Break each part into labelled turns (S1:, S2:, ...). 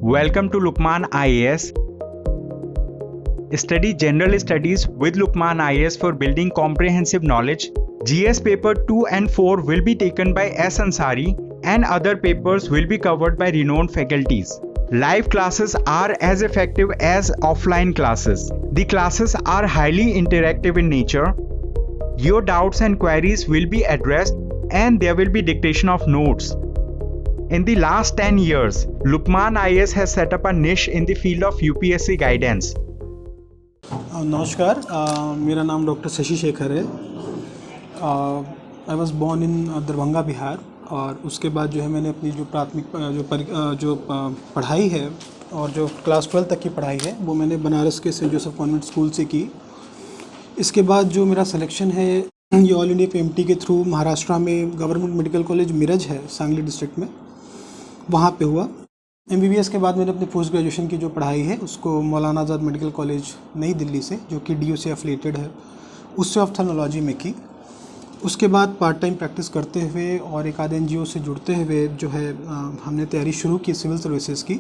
S1: Welcome to Lukman IAS. Study General Studies with Lukman IAS for building comprehensive knowledge. GS paper 2 and 4 will be taken by S. Ansari and other papers will be covered by renowned faculties. Live classes are as effective as offline classes. The classes are highly interactive in nature. Your doubts and queries will be addressed and there will be dictation of notes. In the last 10 years, Lukman IAS has set up a niche in the field of UPSC guidance.
S2: नमस्कार, मेरा नाम doctor Shashi Shekhar है। I was born in Darbhanga, Bihar. और उसके बाद जो है मैंने अपनी जो प्राथमिक पढ़ाई है और जो क्लास 12 तक की पढ़ाई है वो मैंने बनारस के सेंट जोसेफ कॉन्वेंट स्कूल से की। इसके बाद जो मेरा सिलेक्शन है ये ऑल इंडिया PMT के थ्रू महाराष्ट्र में गवर्नमेंट मेडिकल कॉलेज मिरज है, सांगली डिस्ट्रिक्ट में, वहाँ पे हुआ। MBBS के बाद मैंने अपनी पोस्ट ग्रेजुएशन की जो पढ़ाई है उसको मौलाना आज़ाद मेडिकल कॉलेज नई दिल्ली से, जो कि DU से एफिलिएटेड है, उससे ऑप्थेल्मोलॉजी में की। उसके बाद पार्ट टाइम प्रैक्टिस करते हुए और एक आध NGO से जुड़ते हुए जो है हमने तैयारी शुरू की सिविल सर्विसेज की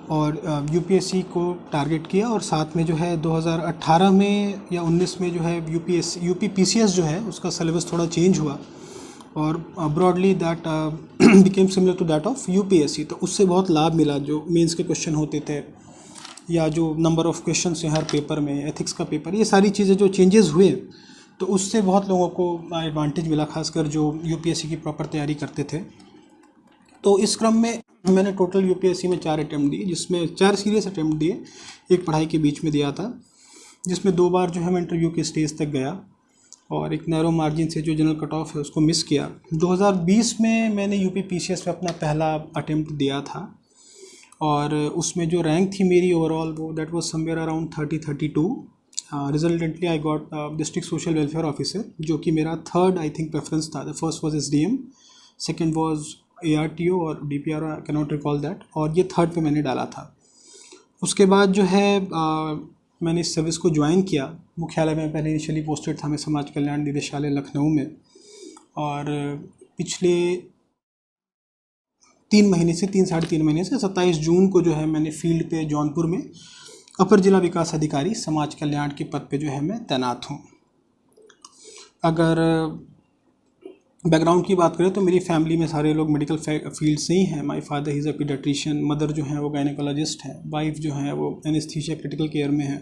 S2: और UPSC को टारगेट किया। और साथ में जो है 2018 में या 19 में जो है UP PCS जो है उसका सिलेबस थोड़ा चेंज हुआ और broadly that became similar to that of UPSC। तो उससे बहुत लाभ मिला। जो मेंस के क्वेश्चन होते थे या जो नंबर ऑफ़ क्वेश्चन है हर पेपर में, एथिक्स का पेपर, ये सारी चीज़ें जो चेंजेस हुए तो उससे बहुत लोगों को एडवांटेज मिला, खासकर जो UPSC की प्रॉपर तैयारी करते थे। तो इस क्रम में मैंने टोटल UPSC में 4 अटैम्प्ट दिए, जिसमें 4 सीरियस अटैम्प्ट दिए, एक पढ़ाई के बीच में दिया था, जिसमें 2 बार जो है मैं इंटरव्यू के स्टेज तक गया और एक नैरो मार्जिन से जो जनरल कट ऑफ है उसको मिस किया। 2020 में मैंने UP PCS में अपना पहला अटैम्प्ट दिया था और उसमें जो रैंक थी मेरी ओवरऑल वो that was somewhere around 32। Resultantly I got district social welfare officer, जो कि मेरा थर्ड आई थिंक प्रेफरेंस था। The first was SDM, second was ARTO और DPRO, I can not recall that, और ये थर्ड पे मैंने डाला था। उसके बाद जो है मैंने इस सर्विस को ज्वाइन किया। मुख्यालय में पहले इनिशियली पोस्टेड था मैं समाज कल्याण निदेशालय लखनऊ में, और पिछले 3 साढ़े 3 महीने से 27 जून को जो है मैंने फील्ड पे जौनपुर में अपर जिला विकास अधिकारी समाज कल्याण के पद पे जो है मैं तैनात हूँ। अगर बैकग्राउंड की बात करें तो मेरी फैमिली में सारे लोग मेडिकल फील्ड से ही हैं। My father is a paediatrician, mother जो है वो गायनेकोलॉजिस्ट हैं, वाइफ जो है वो एनेस्थीसिया क्रिटिकल केयर में है,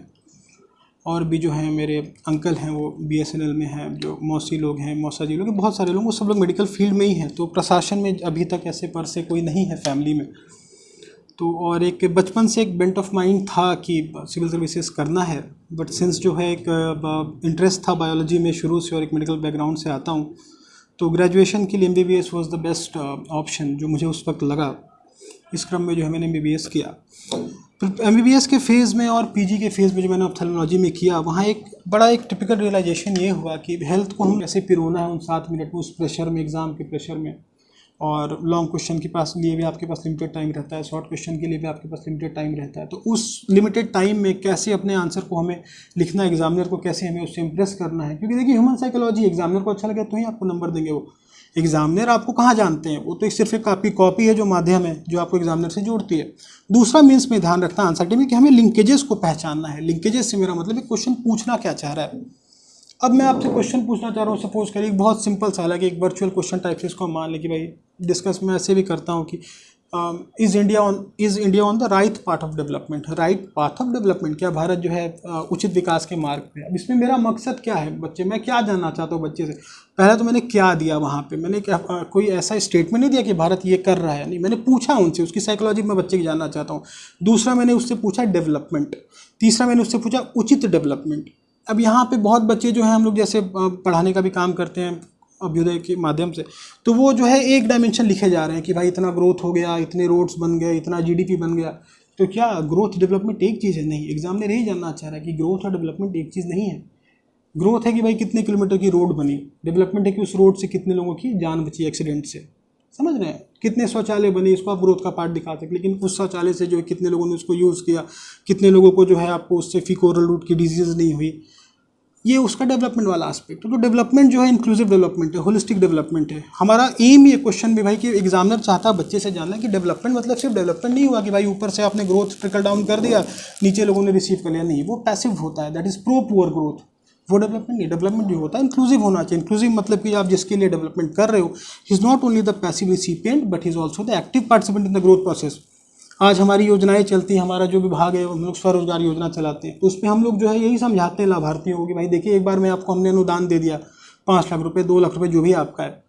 S2: और भी जो हैं मेरे अंकल हैं वो BSNL में हैं, जो मौसी लोग हैं, मौसा जी लोग, बहुत सारे लोग, वो सब लोग मेडिकल फील्ड में ही हैं। तो प्रशासन में अभी तक ऐसे पर से कोई नहीं है फैमिली में। तो और एक बचपन से एक बेंट ऑफ माइंड था कि सिविल सर्विसेज करना है, बट सिंस जो है एक इंटरेस्ट था बायोलॉजी में शुरू से और एक मेडिकल बैकग्राउंड से आता हूँ, तो ग्रेजुएशन के लिए MBBS was the best option जो मुझे उस वक्त लगा। इस क्रम में जो है मैंने MBBS किया। फिर MBBS के फेज़ में और PG के फेज़ में जो मैंने ऑप्थेल्मोलॉजी में किया, वहाँ एक टिपिकल रियलाइजेशन ये हुआ कि हेल्थ को हम कैसे पिरोना है उन 7 मिनट में, उस प्रेशर में, एग्ज़ाम के प्रेशर में, और लॉन्ग क्वेश्चन के पास लिए भी आपके पास लिमिटेड टाइम रहता है, शॉर्ट क्वेश्चन के लिए भी आपके पास लिमिटेड टाइम रहता है। तो उस लिमिटेड टाइम में कैसे अपने आंसर को हमें लिखना है, एग्जामिनर को कैसे हमें उससे इम्प्रेस करना है। क्योंकि देखिए ह्यूमन साइकोलॉजी, एग्जामिनर को अच्छा लगे तो ही आपको नंबर देंगे। वो एग्जामिनर आपको कहाँ जानते हैं, वो तो सिर्फ एक कॉपी है जो माध्यम है जो आपको एग्जामिनर से जोड़ती है। दूसरा मीन्स में ध्यान रखना आंसर में कि हमें लिंकेजेस को पहचानना है। लिंकेजेस से मेरा मतलब है क्वेश्चन पूछना क्या चाह रहा है। अब मैं आपसे क्वेश्चन पूछना चाह रहा हूँ, सपोज करिए बहुत सिंपल सा है कि एक वर्चुअल क्वेश्चन टाइप से इसको हम मान लें कि भाई डिस्कस मैं ऐसे भी करता हूँ कि is India on the right path of development. Right path of development, क्या भारत जो है उचित विकास के मार्ग पे है। अब इसमें मेरा मकसद क्या है, बच्चे, मैं क्या जानना चाहता हूँ बच्चे से। पहले तो मैंने क्या दिया वहाँ पे, मैंने कोई ऐसा स्टेटमेंट नहीं दिया कि भारत ये कर रहा है, नहीं, मैंने पूछा उनसे, उसकी साइकोलॉजी मैं बच्चे की जानना चाहता हूँ। दूसरा मैंने उससे पूछा डेवलपमेंट। तीसरा मैंने उससे पूछा उचित डेवलपमेंट। अब यहाँ पे बहुत बच्चे जो हैं, हम लोग जैसे पढ़ाने का भी काम करते हैं अभ्युदय के माध्यम से, तो वो जो है एक डायमेंशन लिखे जा रहे हैं कि भाई इतना ग्रोथ हो गया, इतने रोड्स बन गए, इतना GDP बन गया। तो क्या ग्रोथ डेवलपमेंट एक चीज़ है? नहीं। एग्जामिनर यही जानना चाह रहा है कि ग्रोथ और डेवलपमेंट एक चीज़ नहीं है। ग्रोथ है कि भाई कितने किलोमीटर की रोड बनी, डेवलपमेंट है कि उस रोड से कितने लोगों की जान बची एक्सीडेंट से। समझ रहे हैं? कितने शौचालय बने, इसको आप ग्रोथ का पार्ट दिखा सकते, लेकिन उस शौचालय से जो है कितने लोगों ने उसको यूज़ किया, कितने लोगों को जो है आपको उससे फीकोरल रूट की डिजीज़ नहीं हुई। ये उसका डेवलपमेंट वाला एस्पेक्ट है। तो डेवलपमेंट जो है इंक्लूसिव डेवलपमेंट है, होलिस्टिक डेवलपमेंट है। हमारा एम ये क्वेश्चन भी भाई कि एग्जामिनर चाहता है बच्चे से जानना कि डेवलपमेंट मतलब सिर्फ डेवलपमेंट नहीं हुआ कि भाई ऊपर से आपने ग्रोथ ट्रिकल डाउन कर दिया, नीचे लोगों ने रिसीव कर लिया, नहीं, वो पैसिव होता है, that is pro poor growth, वो डेवलपमेंट नहीं। डेवलपमेंट जो होता है इंक्लूसिव होना चाहिए। इंक्लूसिव मतलब कि आप जिसके लिए डेवलपमेंट कर रहे हो, he is not only the passive recipient but he is also the active participant in the growth process. आज हमारी योजनाएं चलती हैं, हमारा जो विभाग है हम लोग स्वरोजगार योजना चलाते हैं, तो उस पर हम लोग जो है यही समझाते हैं लाभार्थियों को कि भाई देखिए, एक बार में आपको हमने अनुदान दे दिया 5 लाख रुपए, 2 लाख रुपए, जो भी आपका है,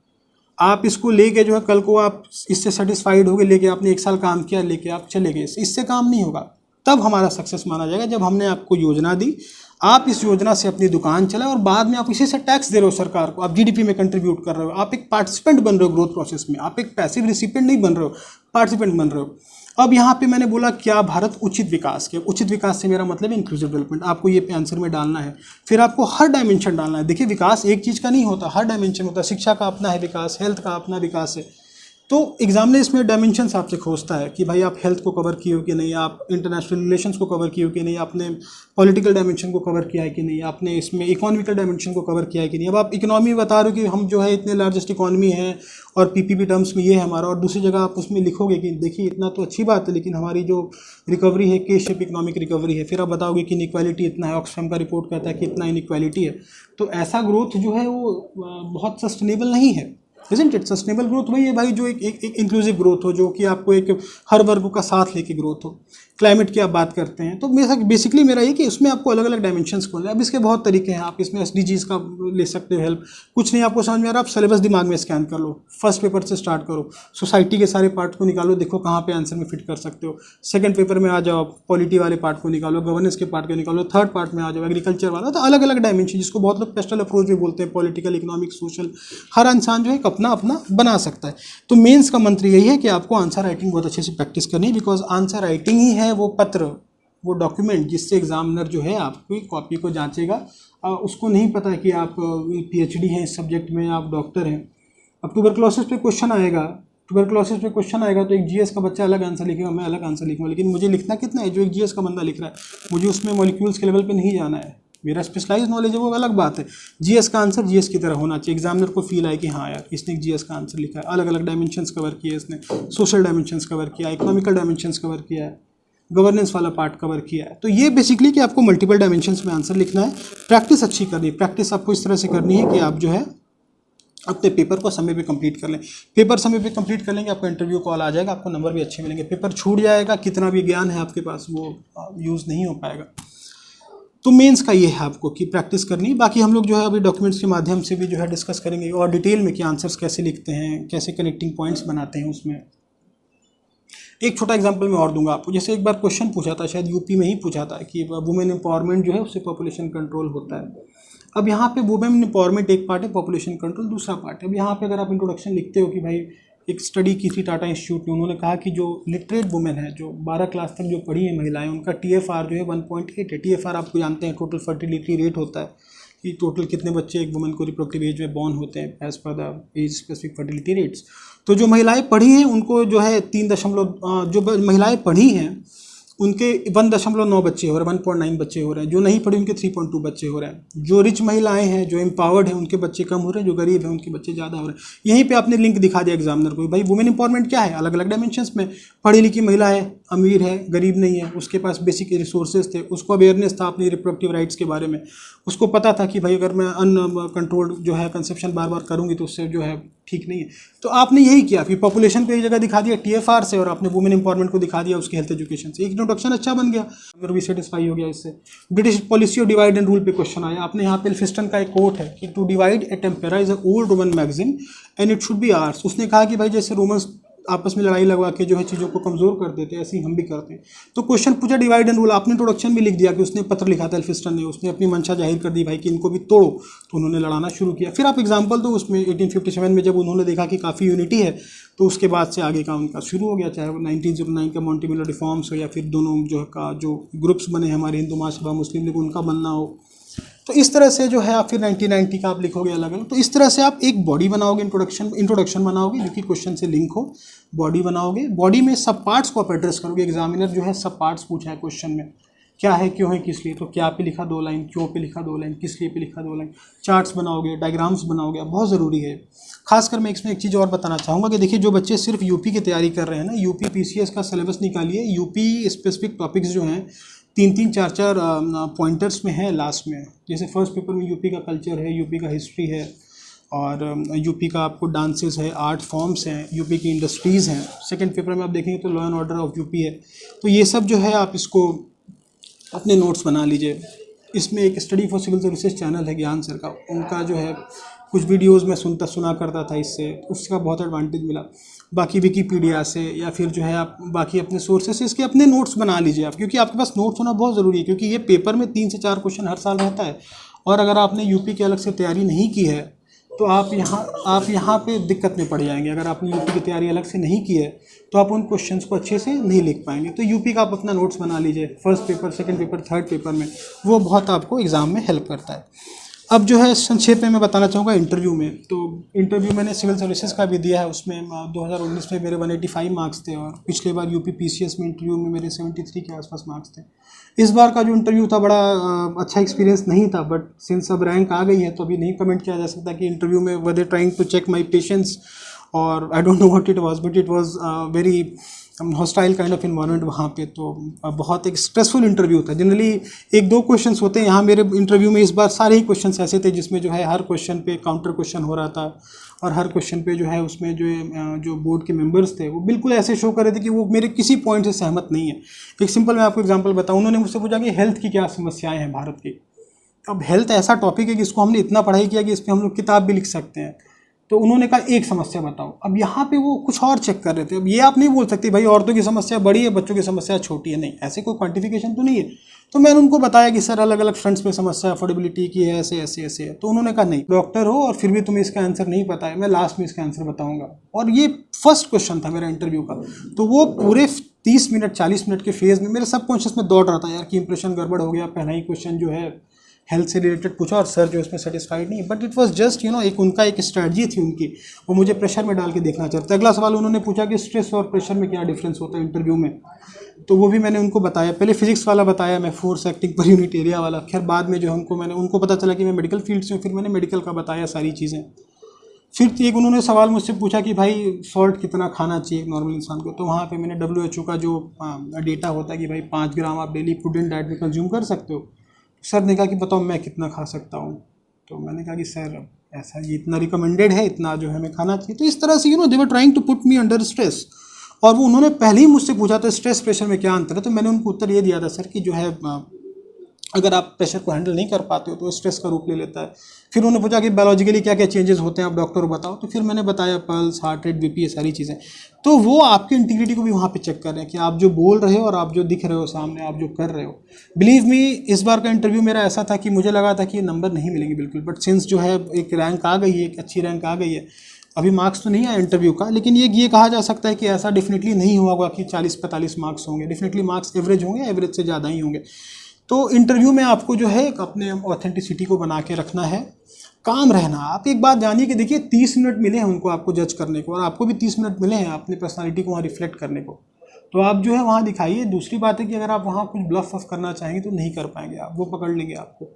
S2: आप इसको लेके जो है कल को आप इससे सेटिस्फाइड हो गए, लेके आपने 1 साल काम किया, लेके आप चले गए, इससे काम नहीं होगा। तब हमारा सक्सेस माना जाएगा जब हमने आपको योजना दी, आप इस योजना से अपनी दुकान चलाए और बाद में आप इसी से टैक्स दे रहे हो सरकार को, आप जीडीपी में कंट्रीब्यूट कर रहे हो, आप एक पार्टिसिपेंट बन रहे हो ग्रोथ प्रोसेस में, आप एक पैसिव रिसिपिएंट नहीं बन रहे हो, पार्टिसिपेंट बन रहे हो। अब यहाँ पे मैंने बोला क्या भारत उचित विकास के, उचित विकास से मेरा मतलब इंक्लूसिव डेवलपमेंट, आपको ये आंसर में डालना है। फिर आपको हर डायमेंशन डालना है। देखिए, विकास एक चीज़ का नहीं होता, हर डायमेंशन होता है। शिक्षा का अपना है विकास, हेल्थ का अपना विकास है। तो एग्जामिनर इसमें डायमेंशंस आपसे खोजता है कि भाई आप हेल्थ को कवर किए हो कि नहीं, आप इंटरनेशनल रिलेशंस को कवर किए हो कि नहीं, आपने पॉलिटिकल डायमेंशन को कवर किया है कि नहीं, आपने इसमें इकोनॉमिकल डायमेंशन को कवर किया है कि नहीं। अब आप इकोनॉमी बता रहे हो कि हम जो है इतने लार्जेस्ट इकोनॉमी है और पीपीपी टर्म्स में ये है हमारा, और दूसरी जगह आप उसमें लिखोगे कि देखिए इतना तो अच्छी बात है, लेकिन हमारी जो रिकवरी है के शेप इकोनॉमिक रिकवरी है। फिर आप बताओगे कि इनइक्वालिटी इतना है, ऑक्सफैम का रिपोर्ट कहता है कि इतना इनइक्वालिटी है। तो ऐसा ग्रोथ जो है वो बहुत सस्टेनेबल नहीं है। Isn't it? सस्टेनेबल ग्रोथ वही है भाई जो एक इंक्लूसिव ग्रोथ हो, जो कि आपको एक हर वर्ग का साथ लेके ग्रोथ हो। क्लाइमेट की आप बात करते हैं तो बेसिकली मेरा ये कि उसमें आपको अलग अलग डायमेंशंस खोलना है। अब इसके बहुत तरीके हैं, आप इसमें एसडीजीज का ले सकते हो हेल्प। कुछ नहीं आपको समझ में आ रहा, आप सिलेबस दिमाग में स्कैन कर लो, फर्स्ट पेपर से स्टार्ट करो, सोसाइटी के सारे पार्ट को निकालो, देखो कहाँ पे आंसर में फिट कर सकते हो। सेकंड पेपर में आ जाओ, पॉलिटी वाले पार्ट को निकालो, गवर्नेंस के पार्ट को निकालो, थर्ड पार्ट में आ जाओ एग्रीकल्चर वाला। तो अलग अलग डायमेंशन, जिसको बहुत लोग पेस्टल अप्रोच भी बोलते हैं, पॉलिटिकल, इकोनॉमिक, सोशल, हर इंसान जो है अपना अपना बना सकता है। तो मेंस का मंत्र यही है कि आपको आंसर राइटिंग बहुत अच्छे से प्रैक्टिस करनी है, बिकॉज आंसर राइटिंग ही है वो पत्र, वो डॉक्यूमेंट जिससे एग्जामिनर जो है आपकी कॉपी को जांचेगा। उसको नहीं पता कि आप पीएचडी हैं इस सब्जेक्ट में, आप डॉक्टर हैं। अब ट्यूबरक्लोसिस पे क्वेश्चन आएगा, तो एक जीएस का बच्चा अलग आंसर लिखेगा, मैं अलग आंसर लिखूंगा, लेकिन मुझे लिखना कितना है जो एक जीएस का बंदा लिख रहा है, मुझे उसमें मॉलिक्यूल्स के लेवल पे नहीं जाना है। मेरा स्पेशलाइज नॉलेज है वो अलग बात है। जीएस का आंसर जीएस की तरह होना चाहिए, एग्जामिनर को फील आए कि हाँ यार इसने एक जीएस का आंसर लिखा है, अलग अलग डायमेंशंस कवर किए इसने, सोशल डायमेंशंस कवर किया, इकोनॉमिकल डायमेंशंस कवर किया है, गवर्नेंस वाला पार्ट कवर किया है। तो ये बेसिकली कि आपको मल्टीपल डायमेंशंस में आंसर लिखना है। प्रैक्टिस अच्छी करनी है, प्रैक्टिस आपको इस तरह से करनी है कि आप जो है अपने पेपर को समय पे कंप्लीट कर लें। पेपर समय पे कंप्लीट कर लेंगे, आपको इंटरव्यू कॉल आ जाएगा, आपको नंबर भी अच्छे मिलेंगे। पेपर छूट जाएगा, कितना भी ज्ञान है आपके पास वो यूज़ नहीं हो पाएगा। तो मेंस का ये है आपको कि प्रैक्टिस करनी। बाकी हम लोग जो है अभी डॉक्यूमेंट्स के माध्यम से भी जो है डिस्कस करेंगे और डिटेल में कि आंसर्स कैसे लिखते हैं, कैसे कनेक्टिंग पॉइंट्स बनाते हैं उसमें। एक छोटा एग्जांपल मैं और दूंगा आपको। जैसे एक बार क्वेश्चन पूछा था, शायद यूपी में ही पूछा था, कि वुमेन एम्पावरमेंट जो है उससे पॉपुलेशन कंट्रोल होता है। अब यहाँ पे वुमेन एम्पावरमेंट एक पार्ट है, पॉपुलेशन कंट्रोल दूसरा पार्ट है। अब यहाँ पे अगर आप इंट्रोडक्शन लिखते हो कि भाई एक स्टडी की थी टाटा इंस्टीट्यूट में, उन्होंने कहा कि जो लिटरेट वुमेन है, जो 12 क्लास तक जो पढ़ी है महिलाएं, उनका TFR जो है 1.8 है। TFR आपको जानते हैं टोटल फर्टिलिटी रेट होता है कि टोटल कितने बच्चे एक वुमेन को रिप्रोडक्टिव एज में बॉर्न होते हैं as per the age specific fertility rates. तो जो महिलाएं पढ़ी हैं उनको जो है 3 जो महिलाएं पढ़ी हैं उनके 1.9 बच्चे हो रहे हैं, 1.9 बच्चे हो रहे हैं। जो नहीं पढ़े उनके 3.2 बच्चे हो रहे हैं। जो रिच महिलाएं हैं, जो एम्पावर्ड हैं, उनके बच्चे कम हो रहे हैं, जो गरीब हैं उनके बच्चे ज़्यादा हो रहे हैं। यहीं पे आपने लिंक दिखा दिया एग्जामिनर को, भाई वुमेन एम्पावरमेंट क्या है, अलग अलग डायमेंशंस में। पढ़ी लिखी महिला है, अमीर है, गरीब नहीं है, उसके पास बेसिक रिसोर्सेज थे, उसको अवेयरनेस था अपनी रिप्रोडक्टिव राइट्स के बारे में, उसको पता था कि भाई अगर मैं अनकंट्रोल्ड जो है कंसेप्शन बार बार करूँगी तो उससे जो है ठीक नहीं है। तो आपने यही किया, फिर पॉपुलेशन को एक जगह दिखा दिया TFR से, और आपने वुमेन एम्पावरमेंट को दिखा दिया उसके हेल्थ एजुकेशन से। एक इंट्रोडक्शन अच्छा बन गया, अगर भी सेटिस्फाई हो गया इससे। ब्रिटिश पॉलिसी और डिवाइड एंड रूल पे क्वेश्चन आया। आपने यहाँ पे एल्फिस्टन का एक कोट है कि टू डिवाइड ए टेम्पेरा is a old Roman magazine and it should be आर्स। उसने कहा कि भाई जैसे रोमन्स आपस में लड़ाई लगवा के जो है चीज़ों को कमज़ोर कर देते हैं, ऐसे ही हम भी करते हैं। तो क्वेश्चन पूछा डिवाइड एंड रूल, आपने इंट्रोडक्शन भी लिख दिया कि उसने पत्र लिखा था एल्फिस्टन ने, उसने अपनी मंशा जाहिर कर दी भाई कि इनको भी तोड़ो, तो उन्होंने लड़ाना शुरू किया। फिर आप एग्जाम्पल दो उसमें 1857 में जब उन्होंने देखा कि काफ़ी यूनिटी है, तो उसके बाद से आगे का उनका शुरू हो गया, चाहे वो 1909 का मॉन्टेमिलो रिफॉर्म्स हो या फिर दोनों जो ग्रुप्स बने हमारे हिंदू महासभा, मुस्लिम लीग, उनका बनना हो। तो इस तरह से जो है आप फिर 1990 का आप लिखोगे अलग अलग। तो इस तरह से आप एक बॉडी बनाओगे, इंट्रोडक्शन बनाओगे जो कि क्वेश्चन से लिंक हो, बॉडी बनाओगे, बॉडी में सब पार्ट्स को आप एड्रेस करोगे। एग्जामिनर जो है सब पार्ट्स पूछा है क्वेश्चन में क्या है, क्यों है, किस लिए, तो क्या पे लिखा 2 लाइन, क्यों पे लिखा 2 लाइन, किस लिए पे लिखा 2 लाइन, चार्ट्स बनाओगे, डायग्राम्स बनाओगे, बहुत ज़रूरी है। खासकर मैं इसमें एक चीज़ और बताना चाहूँगा कि देखिए जो बच्चे सिर्फ यूपी की तैयारी कर रहे हैं ना, यूपी पीसीएस का सिलेबस निकालिए, यूपी स्पेसिफिक टॉपिक्स जो हैं 3-3, 4-4 पॉइंटर्स में है लास्ट में। जैसे फर्स्ट पेपर में यूपी का कल्चर है, यूपी का हिस्ट्री है, और यूपी का आपको डांसेस है, आर्ट फॉर्म्स हैं, यूपी की इंडस्ट्रीज़ हैं। सेकंड पेपर में आप देखेंगे तो law and order of UP है। तो ये सब जो है आप इसको अपने नोट्स बना लीजिए। इसमें एक study for civil services channel है ज्ञान सर का, उनका जो है कुछ वीडियोस में सुना करता था, इससे उसका बहुत एडवांटेज मिला। बाकी विकीपीडिया से या फिर जो है आप बाकी अपने सोर्सेस से इसके अपने नोट्स बना लीजिए आप, क्योंकि आपके पास नोट्स होना बहुत ज़रूरी है, क्योंकि ये पेपर में 3 से 4 क्वेश्चन हर साल रहता है। और अगर आपने यूपी की अलग से तैयारी नहीं की है तो आप यहाँ पे दिक्कत में पड़ जाएंगे। अगर आपने यूपी की तैयारी अलग से नहीं की है तो आप उन क्वेश्चंस को अच्छे से नहीं लिख पाएंगे। तो यूपी का आप अपना नोट्स बना लीजिए, first paper, second paper, third paper में, वो बहुत आपको एग्ज़ाम में हेल्प करता है। अब जो है संक्षेप में मैं बताना चाहूँगा इंटरव्यू में। तो इंटरव्यू मैंने सिविल सर्विसेज का भी दिया है, उसमें 2019 में मेरे 185 मार्क्स थे, और पिछले बार यूपी पीसीएस में इंटरव्यू में मेरे 73 के आसपास मार्क्स थे। इस बार का जो इंटरव्यू था बड़ा अच्छा एक्सपीरियंस नहीं था, बट सिंस अब रैंक आ गई है तो अभी नहीं कमेंट किया जा सकता कि इंटरव्यू में were they trying to check my patience, और I don't know what it was, but it was very hostile kind of environment वहाँ पे। तो बहुत एक स्ट्रेसफुल इंटरव्यू था। जनरली 1-2 क्वेश्चंस होते हैं, यहाँ मेरे इंटरव्यू में इस बार सारे ही क्वेश्चंस ऐसे थे जिसमें जो है हर क्वेश्चन पे काउंटर क्वेश्चन हो रहा था, और हर क्वेश्चन पे जो है उसमें जो बोर्ड के मेंबर्स थे वो बिल्कुल ऐसे शो कर रहे थे कि वो मेरे किसी पॉइंट से सहमत नहीं है। एक सिंपल मैं आपको एग्जाम्पल बताऊँ, उन्होंने मुझसे पूछा कि हेल्थ की क्या समस्याएँ हैं भारत की। अब हेल्थ ऐसा टॉपिक है कि इसको हमने इतना पढ़ाई किया कि इस पर हम लोग किताब भी लिख सकते हैं। तो उन्होंने कहा एक समस्या बताओ। अब यहाँ पे वो कुछ और चेक कर रहे थे। अब ये आप नहीं बोल सकते भाई औरतों की समस्या बड़ी है, बच्चों की समस्या छोटी है, नहीं, ऐसे कोई क्वांटिफिकेशन तो नहीं है। तो मैंने उनको बताया कि सर अलग अलग फ्रंट्स पे समस्या अफोर्डेबिलिटी की है, ऐसे ऐसे ऐसे है। तो उन्होंने कहा नहीं, डॉक्टर हो और फिर भी तुम्हें इसका आंसर नहीं पता है, मैं लास्ट में इसका आंसर बताऊंगा। और ये फर्स्ट क्वेश्चन था मेरा इंटरव्यू का। तो वो पूरे 30 मिनट 40 मिनट के फेज में मेरे सबकॉन्शियस में दौड़ रहा था यार कि इंप्रेशन गड़बड़ हो गया, पहला ही क्वेश्चन जो है हेल्थ से रिलेटेड पूछा और सर जो इसमें सेटिस्फाइड नहीं। बट इट वाज जस्ट एक उनका एक स्ट्रैटेजी थी उनकी, वो मुझे प्रेशर में डाल के देखना चाहते। अगला सवाल उन्होंने पूछा कि स्ट्रेस और प्रेशर में क्या डिफरेंस होता है इंटरव्यू में, तो वो भी मैंने उनको बताया। पहले फिजिक्स वाला बताया मैं, force acting per unit area वाला। खैर बाद में जो उनको पता चला कि मैं मेडिकल फील्ड से हूँ, फिर मैंने मेडिकल का बताया सारी चीज़ें। फिर एक उन्होंने सवाल मुझसे पूछा कि भाई सॉल्ट कितना खाना चाहिए एक नॉर्मल इंसान को। तो वहाँ पे मैंने WHO का जो डेटा होता है कि भाई 5 ग्राम आप डेली फूड एंड डाइट में कंज्यूम कर सकते हो। सर ने कहा कि बताओ मैं कितना खा सकता हूँ। तो मैंने कहा कि सर ऐसा ये इतना रिकमेंडेड है, इतना जो है हमें खाना चाहिए। तो इस तरह से they were trying to put me under stress. और वो उन्होंने पहले ही मुझसे पूछा था स्ट्रेस प्रेशर में क्या अंतर है। तो मैंने उनको उत्तर ये दिया था सर कि जो है अगर आप प्रेशर को हैंडल नहीं कर पाते हो तो स्ट्रेस का रूप ले लेता है। फिर उन्होंने पूछा कि बायोलॉजिकली क्या क्या चेंजेस होते हैं, आप डॉक्टर बताओ। तो फिर मैंने बताया पल्स, हार्ट रेट, BP, ये सारी चीज़ें। तो वो आपकी इंटीग्रिटी को भी वहाँ पे चेक कर रहे हैं कि आप जो बोल रहे हो और आप जो दिख रहे हो सामने, आप जो कर रहे हो। बिलीव मी, इस बार का इंटरव्यू मेरा ऐसा था कि मुझे लगा था कि ये नंबर नहीं मिलेंगे बिल्कुल, बट सिंस जो है एक रैंक आ गई है, एक अच्छी रैंक आ गई है। अभी मार्क्स तो नहीं आया इंटरव्यू का, लेकिन ये कहा जा सकता है कि ऐसा डेफिनेटली नहीं होगा कि 40-45 मार्क्स होंगे। डेफिनेटली मार्क्स एवरेज होंगे, एवरेज से ज़्यादा ही होंगे। तो इंटरव्यू में आपको जो है अपने ऑथेंटिसिटी को बना के रखना है, काम रहना। आप एक बात जानिए कि देखिए 30 मिनट मिले हैं उनको आपको जज करने को, और आपको भी 30 मिनट मिले हैं अपनी पर्सनालिटी को वहाँ रिफ्लेक्ट करने को। तो आप जो है वहाँ दिखाइए। दूसरी बात है कि अगर आप वहाँ कुछ ब्लफ वफ करना चाहेंगे तो नहीं कर पाएंगे आप, वो पकड़ लेंगे आपको।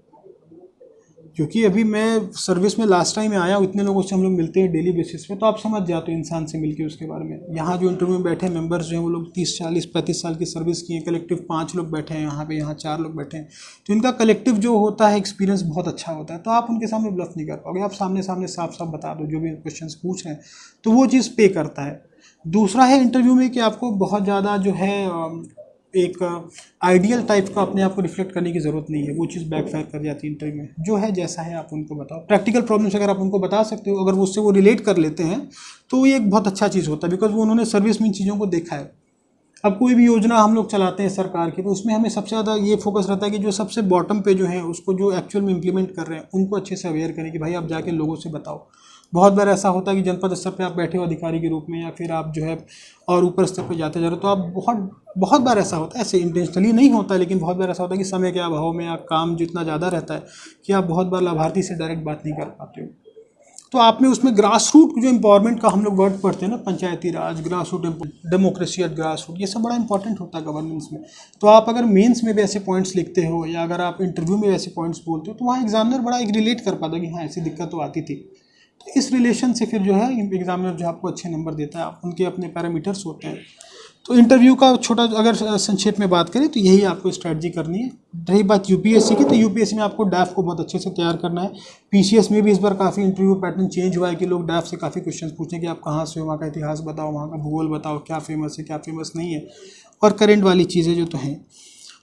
S2: क्योंकि अभी मैं सर्विस में लास्ट टाइम आया हूँ, इतने लोगों से हम लोग मिलते हैं डेली बेसिस पे, तो आप समझ जाते हो इंसान से मिलके उसके बारे में। यहाँ जो इंटरव्यू में बैठे मेंबर्स जो हैं वो लोग 30-40-35 साल की सर्विस की हैं। कलेक्टिव 5 लोग बैठे हैं यहाँ पे, यहाँ 4 लोग बैठे हैं। तो इनका कलेक्टिव जो होता है एक्सपीरियंस बहुत अच्छा होता है। तो आप उनके सामने ब्लफ नहीं कर पाओगे, आप सामने सामने साफ साफ बता दो जो भी क्वेश्चन पूछ रहे हैं, तो वो चीज़ पे करता है। दूसरा है इंटरव्यू में कि आपको बहुत ज़्यादा जो है एक आइडियल टाइप का अपने आप को रिफ्लेक्ट करने की ज़रूरत नहीं है, वो चीज़ बैकफायर कर जाती है इंटरव्यू में। जो है जैसा है आप उनको बताओ। प्रैक्टिकल प्रॉब्लम्स अगर आप उनको बता सकते हो, अगर उससे वो रिलेट कर लेते हैं तो ये एक बहुत अच्छा चीज़ होता है, बिकॉज वो उन्होंने सर्विस में इन चीज़ों को देखा है। अब कोई भी योजना हम लोग चलाते हैं सरकार की, तो उसमें हमें सबसे ज़्यादा ये फोकस रहता है कि जो सबसे बॉटम पे जो है उसको जो एक्चुअल में इंप्लीमेंट कर रहे हैं उनको अच्छे से अवेयर करें कि भाई आप जाके लोगों से बताओ। बहुत बार ऐसा होता है कि जनपद स्तर पे आप बैठे हो अधिकारी के रूप में, या फिर आप जो है और ऊपर स्तर पे जाते जा रहे हो, तो आप बहुत बार ऐसा होता है, ऐसे इंटेंशनली नहीं होता है, लेकिन बहुत बार ऐसा होता है कि समय के अभाव में या काम जितना ज़्यादा रहता है कि आप बहुत बार लाभार्थी से डायरेक्ट बात नहीं कर पाते हो। तो आप में उसमें ग्रास रूट जो एम्पावरमेंट का हम लोग वर्ड पढ़ते हैं ना, Panchayati Raj, grass root, democracy at grass root, ये सब बड़ा इंपॉर्टेंट होता है गवर्नेंस में। तो आप अगर मेंस में भी ऐसे पॉइंट्स लिखते हो या अगर आप इंटरव्यू में ऐसे पॉइंट्स बोलते हो तो वहाँ एग्जामिनर बड़ा एक रिलेट कर पाता कि हाँ ऐसी दिक्कत तो आती थी। तो इस रिलेशन से फिर जो है एग्जामिनर जो आपको अच्छे नंबर देता है, आप उनके अपने पैरामीटर्स होते हैं। तो इंटरव्यू का छोटा अगर संक्षेप में बात करें तो यही आपको स्ट्रेटजी करनी है। रही बात यूपीएससी की, तो यूपीएससी में आपको डैफ को बहुत अच्छे से तैयार करना है। पीसीएस में भी इस बार काफ़ी इंटरव्यू पैटर्न चेंज हुआ है कि लोग डैफ से काफ़ी क्वेश्चन पूछें कि आप कहाँ से हो, वहाँ का इतिहास बताओ, वहाँ का भूगोल बताओ, क्या फेमस है क्या फेमस नहीं है, और करेंट वाली चीज़ें जो तो हैं।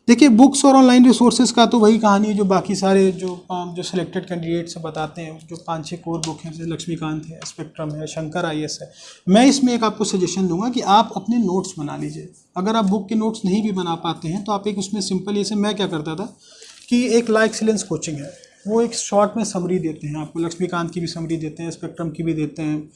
S2: देखिए बुक्स और ऑनलाइन रिसोर्सेज का तो वही कहानी है जो बाकी सारे जो सिलेक्टेड कैंडिडेट से बताते हैं, जो 5-6 कोर बुक हैं, जैसे लक्ष्मीकांत है, स्पेक्ट्रम है, शंकर आईएएस है। मैं इसमें एक आपको सजेशन दूंगा कि आप अपने नोट्स बना लीजिए। अगर आप बुक के नोट्स नहीं भी बना पाते हैं तो आप एक उसमें सिंपल, जैसे मैं क्या करता था कि एक ला एक्सीलेंस कोचिंग है, वो एक शॉर्ट में समरी देते हैं आपको, लक्ष्मीकांत की भी समरी देते हैं, स्पेक्ट्रम की भी देते हैं,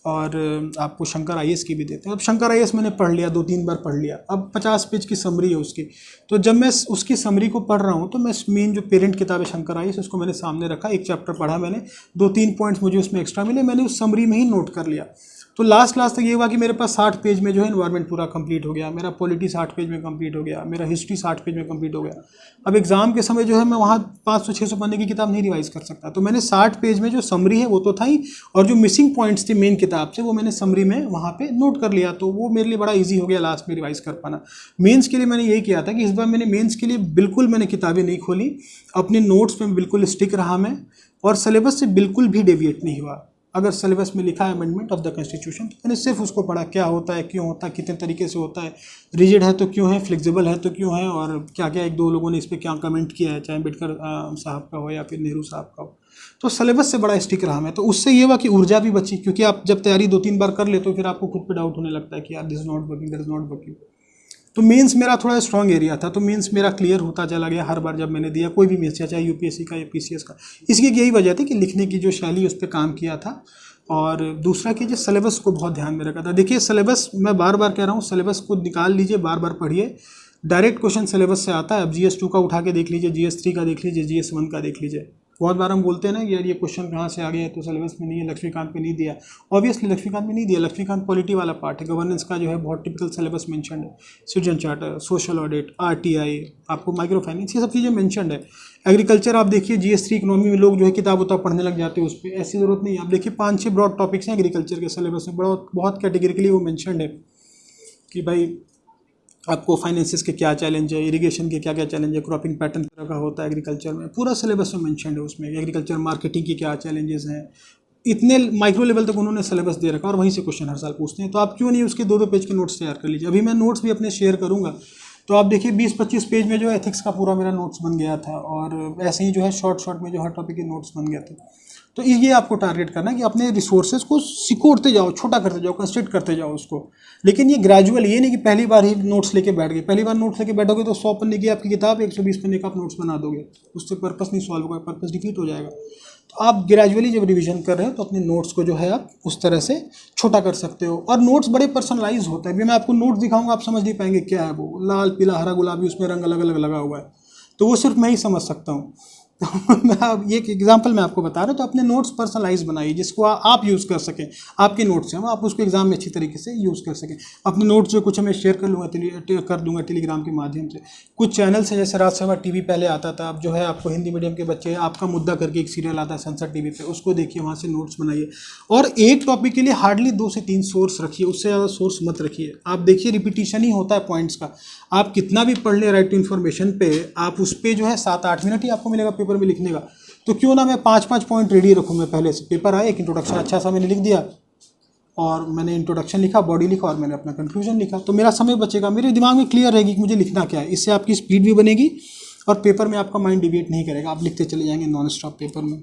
S2: और आपको शंकर आईएएस की भी देते हैं। अब शंकर आईएएस मैंने पढ़ लिया, 2-3 बार पढ़ लिया, अब 50 पेज की समरी है उसकी। तो जब मैं उसकी समरी को पढ़ रहा हूँ तो मैं मेन जो पेरेंट किताब है शंकर आईएएस, उसको मैंने सामने रखा, एक चैप्टर पढ़ा मैंने, 2-3 पॉइंट्स मुझे उसमें एक्स्ट्रा मिले, मैंने उस समरी में ही नोट कर लिया। तो लास्ट तक ये हुआ कि मेरे पास 60 पेज में जो है एनवायरनमेंट पूरा कंप्लीट हो गया, मेरा पॉलिटी 60 पेज में कंप्लीट हो गया, मेरा हिस्ट्री 60 पेज में कंप्लीट हो गया। अब एग्जाम के समय जो है मैं वहाँ 500-600 पन्ने की किताब नहीं रिवाइज कर सकता, तो मैंने 60 पेज में जो समरी है वो तो था ही, और जो मिसिंग पॉइंट्स थे मेन किताब से वो मैंने समरी में वहाँ पे नोट कर लिया। तो वो मेरे लिए बड़ा ईजी हो गया लास्ट में रिवाइज कर पाना। मेंस के लिए मैंने यही किया था कि इस बार मैंने मेंस के लिए बिल्कुल मैंने किताबें नहीं खोली, अपने नोट्स में बिल्कुल स्टिक रहा मैं, और सिलेबस से बिल्कुल भी डेविएट नहीं हुआ। अगर सिलेबस में लिखा है अमेंडमेंट ऑफ द कॉन्स्टिट्यूशन तो मैंने सिर्फ उसको पढ़ा, क्या होता है, क्यों होता है, कितने तरीके से होता है, रिजिड है तो क्यों है, फ्लेक्सिबल है तो क्यों है, और क्या क्या 1-2 लोगों ने इस पर क्या कमेंट किया है, चाहे अम्बेडकर साहब का हो या फिर नेहरू साहब का हो। तो सिलेबस से बड़ा स्टिक रहा मैं। तो उससे ये हुआ कि ऊर्जा भी बची, क्योंकि आप जब तैयारी 2-3 बार कर लेते हो फिर आपको खुद पे डाउट होने लगता है कि यार this is not working, that is not working. तो मेंस मेरा थोड़ा स्ट्रॉन्ग एरिया था, तो मेंस मेरा क्लियर होता चला गया हर बार जब मैंने दिया कोई भी मेंस, चाहे यूपीएससी का या पीसीएस का। इसकी यही वजह थी कि लिखने की जो शैली उस पर काम किया था, और दूसरा कि जो सिलेबस को बहुत ध्यान में रखा था। देखिए सिलेबस, मैं बार बार कह रहा हूँ, सिलेबस को निकाल लीजिए, बार बार पढ़िए। डायरेक्ट क्वेश्चन सिलेबस से आता है। अब GS2 का उठा के देख लीजिए, GS3 का देख लीजिए, GS1 का देख लीजिए। बहुत बार हम बोलते हैं ना कि यार ये क्वेश्चन कहाँ से आ गया है, तो सिलेबस में नहीं है, लक्ष्मीकांत में नहीं दिया। ऑब्वियसली लक्ष्मीकांत में नहीं दिया, लक्ष्मीकांत पॉलिटी वाला पार्ट है, गवर्नेंस का जो है बहुत टिपिकल सिलेबस मेंशन है, citizen charter, social audit, RTI, आपको माइक्रो फाइनेंस, ये सब चीज़ें मेंशन है। एग्रीकल्चर आप देखिए, GS3 इकोनॉमी में लोग जो है किताब उताब पढ़ने लग जाते हैं उस पर, ऐसी ज़रूरत नहीं है। आप देखिए 5-6 ब्रॉड टॉपिक्स हैं एग्रीकल्चर के सिलेबस में, बहुत कैटेगरिकली वो मेंशन है कि भाई आपको फाइनेंसिस के क्या चैलेंज है, इरिगेशन के क्या क्या चैलेंज है, क्रॉपिंग पैटर्न तरह का होता है एग्रीकल्चर में, पूरा सिलेबस में मेंशन है उसमें। एग्रीकल्चर मार्केटिंग की क्या चैलेंजेस हैं, इतने माइक्रो लेवल तक उन्होंने सिलेबस दे रखा, और वहीं से क्वेश्चन हर साल पूछते हैं। तो आप क्यों नहीं उसके 2-2 पेज के नोट्स तैयार कर लीजिए। अभी मैं नोट्स भी अपने शेयर करूँगा, तो आप देखिए 20-25 पेज में जो एथिक्स का पूरा मेरा नोट्स बन गया था, और ऐसे ही जो है शॉर्ट में जो हर टॉपिक के नोट्स बन गए थे। तो ये आपको टारगेट करना है कि अपने रिसोर्सेज को सिकोड़ते जाओ, छोटा करते जाओ, कंस्ट्रक्ट करते जाओ उसको। लेकिन ये ग्रेजुअल, ये नहीं कि पहली बार ही नोट्स लेके बैठ गए। पहली बार नोट्स लेके बैठोगे तो 100 पन्ने की आपकी किताब 120 पन्ने का आप नोट्स बना दोगे, उससे पर्पस नहीं सॉल्व होगा, पर्पस डिफीट हो जाएगा। तो आप ग्रेजुअली जब रिवीजन कर रहे हो तो अपने नोट्स को जो है आप उस तरह से छोटा कर सकते हो। और नोट्स बड़े पर्सनलाइज होते हैं। अभी मैं आपको नोट्स दिखाऊंगा, आप समझ नहीं पाएंगे क्या है वो, लाल पीला हरा गुलाबी, उसमें रंग अलग अलग लगा हुआ है, तो वो सिर्फ मैं ही समझ सकता हूँ। तो मैं आप ये एग्जांपल मैं आपको बता रहा हूँ। तो अपने नोट्स पर्सनलाइज बनाइए जिसको आप यूज़ कर सकें, आपके नोट्स हैं आप उसको एग्जाम में अच्छी तरीके से यूज़ कर सकें। अपने नोट्स जो कुछ मैं शेयर कर दूंगा टेलीग्राम के माध्यम से। कुछ चैनल्स हैं जैसे राज्यसभा टीवी पहले आता था, अब जो है आपको हिंदी मीडियम के बच्चे, आपका मुद्दा करके एक सीरियल आता है संसद टीवी पे, उसको देखिए, वहाँ से नोट्स बनाइए। और एक टॉपिक के लिए हार्डली 2 से 3 सोर्स रखिए, उससे ज़्यादा सोर्स मत रखिए। आप देखिए रिपीटिशन ही होता है पॉइंट्स का, आप कितना भी पढ़ ले राइट टू इन्फॉर्मेशन पे, आप उस पर जो है 7-8 मिनट ही आपको मिलेगा पेपर में लिखने का। तो क्यों ना मैं 5-5 पॉइंट रेडी रखूँ। मैं पहले से पेपर आए, एक इंट्रोडक्शन अच्छा सा मैंने लिख दिया, और मैंने इंट्रोडक्शन लिखा, बॉडी लिखा, और मैंने अपना कंक्लूजन लिखा। तो मेरा समय बचेगा, मेरे दिमाग में क्लियर रहेगी कि मुझे लिखना क्या है। इससे आपकी स्पीड भी बनेगी और पेपर में आपका माइंड डिविएट नहीं करेगा, आप लिखते चले जाएंगे नॉन स्टॉप पेपर में।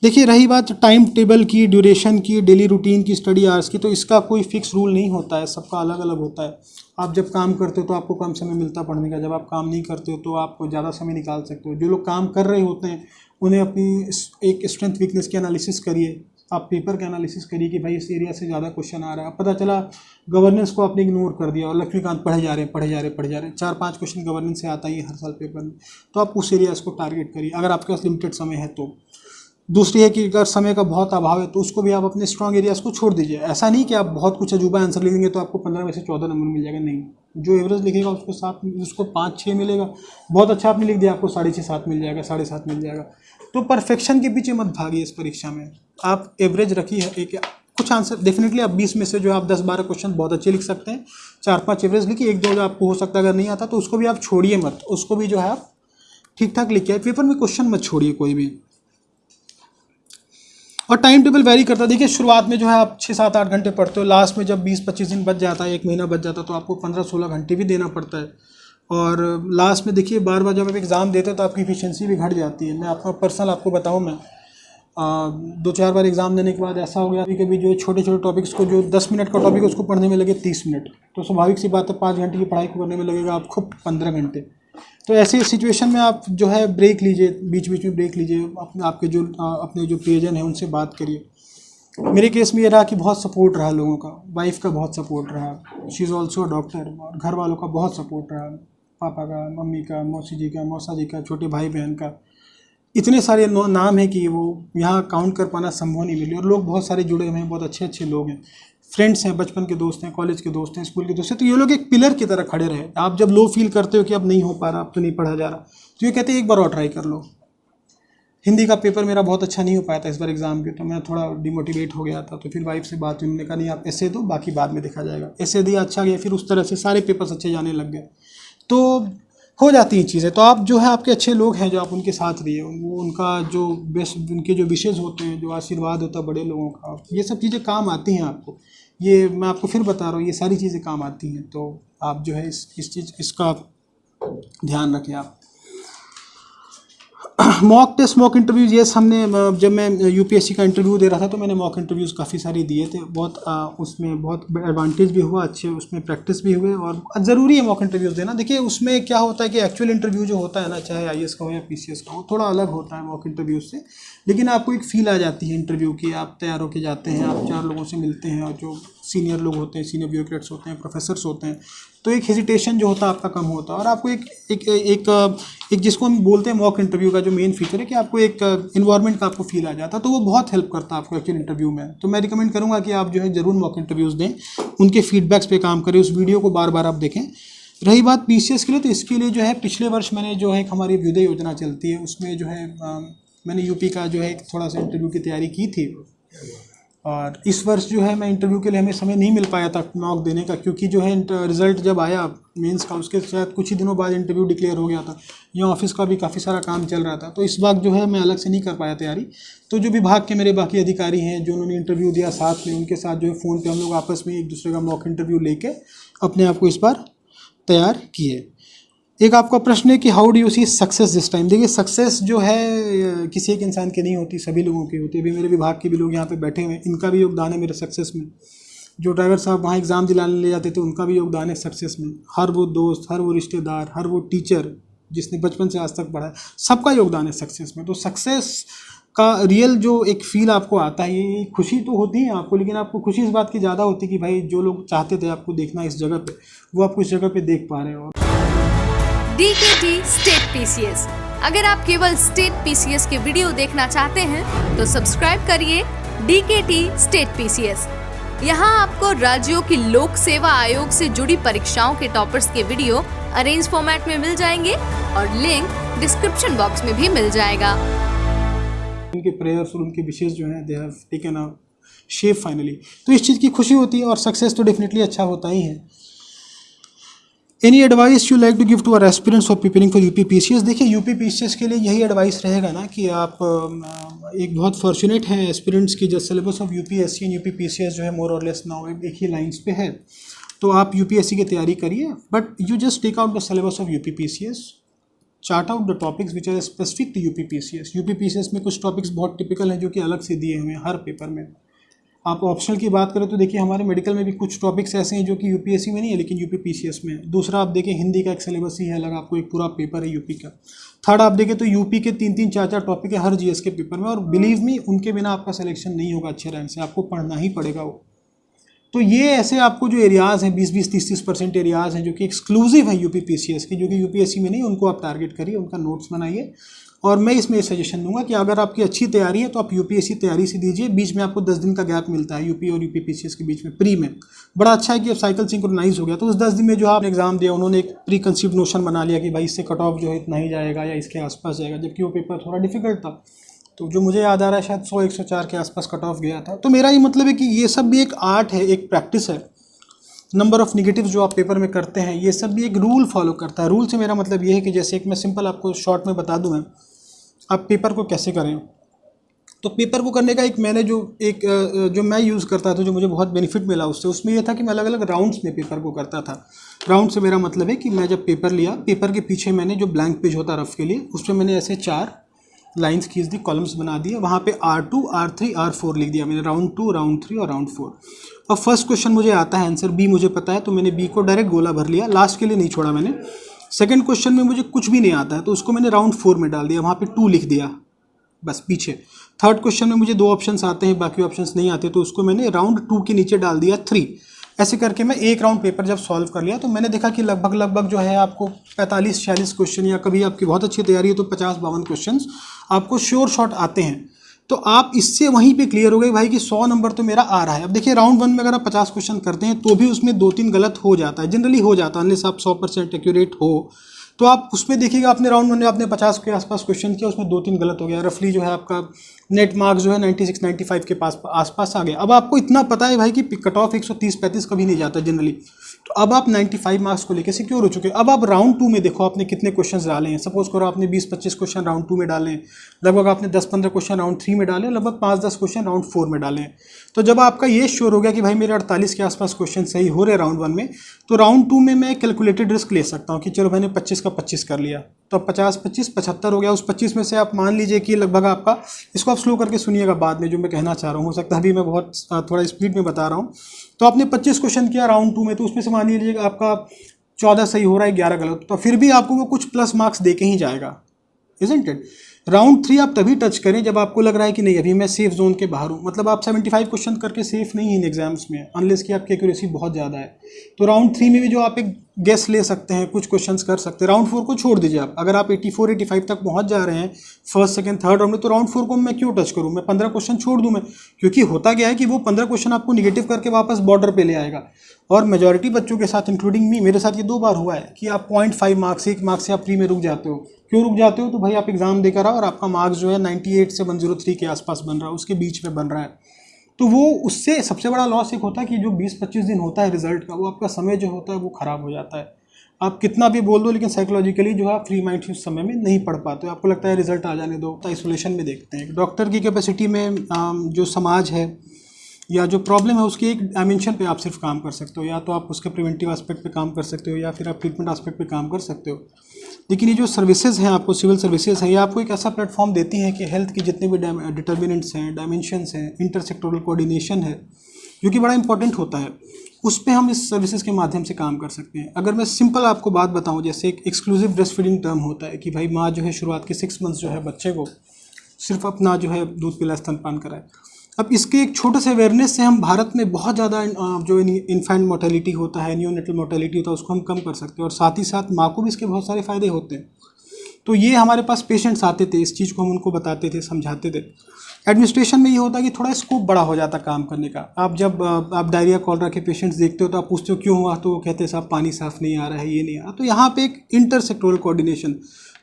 S2: देखिए रही बात टाइम टेबल की, ड्यूरेशन की, डेली रूटीन की, स्टडी आवर्स की, तो इसका कोई फिक्स रूल नहीं होता है, सबका अलग अलग होता है। आप जब काम करते हो तो आपको कम समय मिलता पढ़ने का, जब आप काम नहीं करते हो तो आप ज़्यादा समय निकाल सकते हो। जो लोग काम कर रहे होते हैं उन्हें अपनी एक स्ट्रेंथ वीकनेस की एनालिसिस करिए, आप पेपर का एनालिसिस करिए कि भाई इस एरिया से ज़्यादा क्वेश्चन आ रहा है। अब पता चला गवर्नेंस को आपने इग्नोर कर दिया और लक्ष्मीकांत पढ़े जा रहे हैं 4-5 क्वेश्चन गवर्नेंस से आता ही है हर साल पेपर में, तो आप उस एरिया को टारगेट करिए अगर आपके पास लिमिटेड समय है तो। दूसरी है कि अगर समय का बहुत अभाव है तो उसको भी आप अपने स्ट्रॉन्ग एरियाज़ को छोड़ दीजिए। ऐसा नहीं कि आप बहुत कुछ अजूबा आंसर लिखेंगे तो आपको 15 में से 14 नंबर मिल जाएगा, नहीं। जो एवरेज लिखेगा उसको 7, उसको 5-6 मिलेगा। बहुत अच्छा आपने लिख दिया, आपको 6.5-7 मिल जाएगा, 7.5 मिल जाएगा। तो परफेक्शन के पीछे मत भागिए इस परीक्षा में। आप एवरेज रखिए, एक कुछ आंसर डेफिनेटली आप 20 में से जो आप 10-12 क्वेश्चन बहुत अच्छे लिख सकते हैं, 4-5 एवरेज लिखिए, 1-2 आपको हो सकता है अगर नहीं आता तो उसको भी आप छोड़िए मत, उसको भी जो है आप ठीक ठाक लिखिए। पेपर में क्वेश्चन मत छोड़िए कोई भी। और टाइम टेबल वेरी करता है। देखिए शुरुआत में जो है आप 6-7-8 घंटे पढ़ते हो, लास्ट में जब 20-25 दिन बच जाता है, 1 महीना बच जाता है, तो आपको 15-16 घंटे भी देना पड़ता है। और लास्ट में देखिए बार बार जब आप एग्ज़ाम देते हो तो आपकी एफिशिएंसी भी घट जाती है। मैं आपका पर्सनल आपको बताऊं, मैं 2-4 बार एग्ज़ाम देने के बाद ऐसा हो गया कभी जो छोटे छोटे टॉपिक्स को, जो 10 मिनट का टॉपिक उसको पढ़ने में लगे 30 मिनट, तो स्वाभाविक सी बात है 5 घंटे की पढ़ाई को करने में लगेगा आपको 15 घंटे। तो ऐसे सिचुएशन में आप जो है ब्रेक लीजिए, बीच बीच में ब्रेक लीजिए, अपने जो प्रियजन है उनसे बात करिए। मेरे केस में ये रहा कि बहुत सपोर्ट रहा लोगों का, वाइफ का बहुत सपोर्ट रहा, शी इज़ ऑल्सो डॉक्टर, और घर वालों का बहुत सपोर्ट रहा, पापा का, मम्मी का, मौसी जी का, मौसा जी का, छोटे भाई बहन का। इतने सारे नाम है कि वो यहाँ काउंट कर पाना संभव नहीं मिले। और लोग बहुत सारे जुड़े हुए हैं, बहुत अच्छे अच्छे लोग हैं, फ्रेंड्स हैं, बचपन के दोस्त हैं, कॉलेज के दोस्त हैं, स्कूल के दोस्त हैं। तो ये लोग एक पिलर की तरह खड़े रहे। आप जब लो फील करते हो कि अब नहीं हो पा रहा, अब तो नहीं पढ़ा जा रहा, तो ये कहते हैं एक बार और ट्राई कर लो। हिंदी का पेपर मेरा बहुत अच्छा नहीं हो पाया था इस बार एग्ज़ाम के, तो मैं थोड़ा डिमोटिवेट हो गया था। तो फिर वाइफ से बात हुई, उन्होंने कहा नहीं आप ऐसे दो, बाकी बाद में देखा जाएगा। ऐसे दिया, अच्छा गया, फिर उस तरह से सारे पेपर्स अच्छे जाने लग गए। तो हो जाती हैं चीज़ें। तो आप जो है आपके अच्छे लोग हैं जो आप उनके साथ रहिए, वो उनका जो बेस्ट, उनके जो विशेज़ होते हैं, जो आशीर्वाद होता है बड़े लोगों का, ये सब चीज़ें काम आती हैं आपको। ये मैं आपको फिर बता रहा हूँ, ये सारी चीज़ें काम आती हैं। तो आप जो है इसका ध्यान रखें आप। मॉक टेस्ट, मॉक इंटरव्यूज़, ये हमने जब मैं यूपीएससी का इंटरव्यू दे रहा था तो मैंने मॉक इंटरव्यूज़ काफ़ी सारे दिए थे। बहुत उसमें बहुत एडवांटेज भी हुआ, अच्छे उसमें प्रैक्टिस भी हुए, और ज़रूरी है मॉक इंटरव्यूज़ देना। देखिए उसमें क्या होता है कि एक्चुअल इंटरव्यू जो होता है ना, चाहे आईएएस का हो या पीसीएस का हो, थोड़ा अलग होता है मॉक इंटरव्यूज़ से। लेकिन आपको एक फ़ील आ जाती है इंटरव्यू की, आप तैयार होकर जाते हैं, आप 4 लोगों से मिलते हैं, और जो सीनियर लोग होते हैं, सीनियर ब्यूरोक्रेट्स होते हैं, प्रोफेसर्स होते हैं, तो एक हेजिटेशन जो होता है आपका कम होता है। और आपको एक जिसको हम बोलते हैं मॉक इंटरव्यू का जो मेन फीचर है कि आपको एक इन्वायरमेंट का आपको फील आ जाता है, तो वो बहुत हेल्प करता है आपको एक्चुअल इंटरव्यू में। तो मैं रिकमेंड करूँगा कि आप जो है ज़रूर मॉक इंटरव्यूज़ दें, उनके फीडबैक्स पे काम करें, उस वीडियो को बार बार आप देखें। रही बात पीसीएस के लिए, तो इसके लिए जो है पिछले वर्ष मैंने जो है एक हमारी अभ्युदय योजना चलती है, उसमें जो है मैंने यूपी का जो है एक थोड़ा सा इंटरव्यू की तैयारी की थी। और इस वर्ष जो है मैं इंटरव्यू के लिए हमें समय नहीं मिल पाया था मॉक देने का, क्योंकि जो है रिज़ल्ट जब आया मेंस का, उसके शायद कुछ ही दिनों बाद इंटरव्यू डिक्लेयर हो गया था। यहाँ ऑफिस का भी काफ़ी सारा काम चल रहा था, तो इस बार जो है मैं अलग से नहीं कर पाया तैयारी। तो जो विभाग के मेरे बाकी अधिकारी हैं जो उन्होंने इंटरव्यू दिया साथ में, उनके साथ जो है फ़ोन पर हम लोग आपस में एक दूसरे का मॉक इंटरव्यू लेके अपने आप को इस बार तैयार किए। एक आपका प्रश्न है कि how do you see success this time. देखिए सक्सेस जो है किसी एक इंसान की नहीं होती, सभी लोगों की होती है। अभी मेरे विभाग के भी लोग यहाँ पे बैठे हुए हैं, इनका भी योगदान है मेरे सक्सेस में। जो ड्राइवर साहब वहाँ एग्ज़ाम दिलाने ले जाते थे, उनका भी योगदान है सक्सेस में। हर वो दोस्त, हर वो रिश्तेदार, हर वो टीचर जिसने बचपन से आज तक पढ़ा है, सबका योगदान है सक्सेस में। तो सक्सेस का रियल जो एक फ़ील आपको आता है, ये खुशी तो होती है आपको, लेकिन आपको खुशी इस बात की ज़्यादा होती है कि भाई जो लोग चाहते थे आपको देखना इस जगह पे, वो आपको इस जगह पे देख पा रहे हो।
S3: DKT state PCS. अगर आप केवल स्टेट पीसीएस के वीडियो देखना चाहते हैं तो सब्सक्राइब करिए DKT स्टेट पीसीएस। यहाँ आपको राज्यों की लोक सेवा आयोग से जुड़ी परीक्षाओं के टॉपर्स के वीडियो अरेंज फॉर्मेट में मिल जाएंगे, और लिंक डिस्क्रिप्शन बॉक्स में भी मिल जाएगा।
S2: उनके प्रेयर्स और उनके विशेष जो हैं they have taken a shape finally, तो इस चीज़ की खुशी होती है। और सक्सेस तो डेफिनेटली अच्छा होता ही है। Any advice you like to give to our aspirants for preparing for UP PCS. देखिए यूपी पीसीएस के लिए यही एडवाइस रहेगा ना कि आप एक बहुत फॉर्चुनेट हैं एस्पिरेंट्स की, जो syllabus of UPSC and UP PCS जो है मोर और लेस नाउ एक ही लाइंस पे है। तो आप यूपीएससी की तैयारी करिए, but you just take out the syllabus of UP PCS, chart out the topics which are specific to UP PCS. UP PCS में कुछ टॉपिक्स बहुत टिपिकल हैं जो कि अलग से दिए हुए हैं हर पेपर में। आप ऑप्शनल की बात करें तो देखिए हमारे मेडिकल में भी कुछ टॉपिक्स ऐसे हैं जो कि यूपीएससी में नहीं है लेकिन यूपी पीसीएस में है। दूसरा आप देखें हिंदी का एक सिलेबस ही है अलग, आपको एक पूरा पेपर है यूपी का। थर्ड आप देखें तो यूपी के 3-3, 4-4 टॉपिक है हर जीएस के पेपर में, और बिलीव मी उनके बिना आपका सिलेक्शन नहीं होगा अच्छे रैंक से, आपको पढ़ना ही पड़ेगा वो। तो ये ऐसे आपको जो एरियाज़ हैं 20-20, 30-30% एरियाज़ हैं जो कि एक्सक्लूसिव हैं यूपी पीसीएस के, जो कि यूपीएससी में नहीं, उनको आप टारगेट करिए, उनका नोट्स बनाइए और मैं इसमें सजेशन दूंगा कि अगर आपकी अच्छी तैयारी है तो आप यूपीएससी तैयारी से दीजिए। बीच में आपको 10 दिन का गैप मिलता है यूपी और यूपीपीसीएस के बीच में प्री में। बड़ा अच्छा है कि अब साइकिल सिंक्रोनाइज हो गया, तो उस 10 दिन में जो आपने एग्जाम दिया उन्होंने एक प्री कंसीव्ड नोशन बना लिया कि भाई इससे कट ऑफ जो है इतना ही जाएगा या इसके आसपास जाएगा, जबकि वो पेपर थोड़ा डिफिकल्ट था। तो जो मुझे याद आ रहा है शायद 100-104 के आसपास कट ऑफ गया था। तो मेरा ये मतलब है कि ये सब भी एक आर्ट है, एक प्रैक्टिस है। नंबर ऑफ निगेटिव जो आप पेपर में करते हैं ये सब भी एक रूल फॉलो करता है। रूल से मेरा मतलब ये है कि जैसे एक मैं सिंपल आपको शॉर्ट में बता दूं, मैं आप पेपर को कैसे करें। तो पेपर को करने का एक मैंने जो मैं यूज़ करता था, जो मुझे बहुत बेनिफिट मिला उससे, उसमें यह था कि मैं अलग अलग राउंड्स में पेपर को करता था। राउंड से मेरा मतलब है कि मैं जब पेपर लिया, पेपर के पीछे मैंने जो ब्लैंक पेज होता रफ के लिए, उसमें मैंने ऐसे 4 लाइंस खींच दी, कॉलम्स बना दिए, वहाँ पे R2, R3, R4 लिख दिया मैंने, राउंड 2, राउंड 3 और राउंड 4। अब फर्स्ट क्वेश्चन मुझे आता है आंसर, बी मुझे पता है, तो मैंने बी को डायरेक्ट गोला भर लिया, लास्ट के लिए नहीं छोड़ा मैंने। सेकंड क्वेश्चन में मुझे कुछ भी नहीं आता है तो उसको मैंने राउंड 4 में डाल दिया, वहाँ पे 2 लिख दिया बस पीछे। थर्ड क्वेश्चन में मुझे 2 ऑप्शंस आते हैं, बाकी ऑप्शंस नहीं आते, तो उसको मैंने राउंड 2 के नीचे डाल दिया 3। ऐसे करके मैं एक राउंड पेपर जब सॉल्व कर लिया तो मैंने देखा कि लगभग जो है आपको 45-46 क्वेश्चन, या कभी आपकी बहुत अच्छी तैयारी है तो 50-52 क्वेश्चन आपको श्योर शॉट आते हैं। तो आप इससे वहीं पे क्लियर हो गए भाई कि 100 नंबर तो मेरा आ रहा है। अब देखिए राउंड 1 में अगर आप 50 क्वेश्चन करते हैं तो भी उसमें 2-3 गलत हो जाता है, जनरली हो जाता है, अनलेस आप 100% एक्यूरेट हो। तो आप उसमें देखिएगा आपने राउंड 1 में आपने 50 के आसपास क्वेश्चन किया, उसमें 2-3 गलत हो गया, रफली जो है आपका नेट मार्क्स जो है 96-95 के आसपास आ गया। अब आपको इतना पता है भाई कि कट ऑफ 130-35 कभी नहीं जाता जनरली, तो अब आप 95 मार्क्स को लेकर सिक्योर हो चुके हैं। अब आप राउंड 2 में देखो आपने कितने क्वेश्चंस डाले हैं। सपोज करो आपने 20-25 क्वेश्चन राउंड 2 में डाले हैं, लगभग आपने 10-15 क्वेश्चन राउंड 3 में डाले, लगभग 5-10 क्वेश्चन राउंड 4 में डाले हैं। तो जब आपका ये श्योर हो गया कि भाई मेरे 48 के आसपास क्वेश्चन सही हो रहे राउंड 1 में, तो राउंड 2 में मैं कैलकुलेटेड रिस्क ले सकता हूँ कि चलो मैंने 25 का 25 कर लिया, तो 50-25 75 हो गया। उस 25 में से आप मान लीजिए कि लगभग आपका, इसको आप स्लो करके सुनिएगा बाद में जो मैं कहना चाह रहा हूँ, हो सकता है अभी मैं बहुत थोड़ा स्पीड में बता रहा हूँ। तो आपने 25 क्वेश्चन किया राउंड 2 में, तो उसमें से मान लीजिएगा आपका 14 सही हो रहा है, 11 गलत, तो फिर भी आपको वो कुछ प्लस मार्क्स दे के ही जाएगा, इज़न्ट इट। राउंड 3 आप तभी टच करें जब आपको लग रहा है कि नहीं अभी मैं सेफ जोन के बाहर हूँ, मतलब आप 75 क्वेश्चन करके सेफ नहीं इन एग्जाम्स में, अनलेस कि आपकी एक्यूरेसी बहुत ज़्यादा है। तो राउंड 3 में भी जो आप एक गेस ले सकते हैं, कुछ क्वेश्चंस कर सकते हैं। राउंड 4 को छोड़ दीजिए आप, अगर आप 84-85 तक पहुंच जा रहे हैं फर्स्ट सेकंड थर्ड राउंड में, तो राउंड 4 को मैं क्यों टच करूं, मैं 15 क्वेश्चन छोड़ दूं मैं, क्योंकि होता क्या है कि वो 15 क्वेश्चन आपको निगेटिव करके वापस बॉर्डर पे ले आएगा। और मेजॉरिटी बच्चों के साथ इंक्लूडिंग मी, मेरे साथ ये 2 बार हुआ है कि आप 0.5 मार्क्स 1 मार्क्स से आप प्री में रुक जाते हो। क्यों रुक जाते हो, तो भाई आप एग्जाम देकर आओ और आपका मार्क्स जो है 98 से 103 के आसपास बन रहा है, उसके बीच में बन रहा है। तो वो उससे सबसे बड़ा लॉस एक होता है कि जो 20-25 दिन होता है रिजल्ट का, वो आपका समय जो होता है वो ख़राब हो जाता है। आप कितना भी बोल दो लेकिन साइकोलॉजिकली जो है फ्री माइंड उस समय में नहीं पढ़ पाते, आपको लगता है रिजल्ट आ जाने दो, तो आइसोलेशन में देखते हैं। डॉक्टर की कैपेसिटी में जो समाज है या जो प्रॉब्लम है उसकी एक डायमेंशन पे आप सिर्फ काम कर सकते हो, या तो आप उसके प्रिवेंटिव एस्पेक्ट पे काम कर सकते हो या फिर आप ट्रीटमेंट एस्पेक्ट पे काम कर सकते हो। लेकिन ये जो सर्विसेज हैं आपको, सिविल सर्विसेज हैं, ये आपको एक ऐसा प्लेटफॉर्म देती हैं कि हेल्थ के जितने भी डिटर्मिनेंट्स हैं, डायमेंशंस हैं, इंटरसेक्टोरल कोऑर्डिनेशन है, जो कि बड़ा इंपॉर्टेंट होता है, उस पर हम इस सर्विसेज के माध्यम से काम कर सकते हैं। अगर मैं सिंपल आपको बात बताऊं, जैसे एक एक्सक्लूसिव ब्रेस्ट फीडिंग टर्म होता है कि भाई माँ जो है शुरुआत के 6 मंथ्स जो है बच्चे को सिर्फ अपना जो है दूध पिलाए, स्तनपान कराए। अब इसके एक छोटे से अवेयरनेस से हम भारत में बहुत ज़्यादा जो इन्फेंट मोर्टेलिटी होता है, न्यूनेटल मोर्टेलिटी होता है, उसको हम कम कर सकते हैं, और साथ ही साथ माँ को भी इसके बहुत सारे फ़ायदे होते हैं। तो ये हमारे पास पेशेंट्स आते थे, इस चीज़ को हम उनको बताते थे, समझाते थे। एडमिनिस्ट्रेशन में ये होता है कि थोड़ा स्कोप बड़ा हो जाता काम करने का। आप जब आप डायरिया कॉलरा के पेशेंट्स देखते हो तो आप पूछते हो क्यों हुआ, तो वो कहते हैं साहब पानी साफ़ नहीं आ रहा है, ये नहीं आ रहा। तो यहाँ पे एक इंटरसेक्टोरल कोऑर्डिनेशन,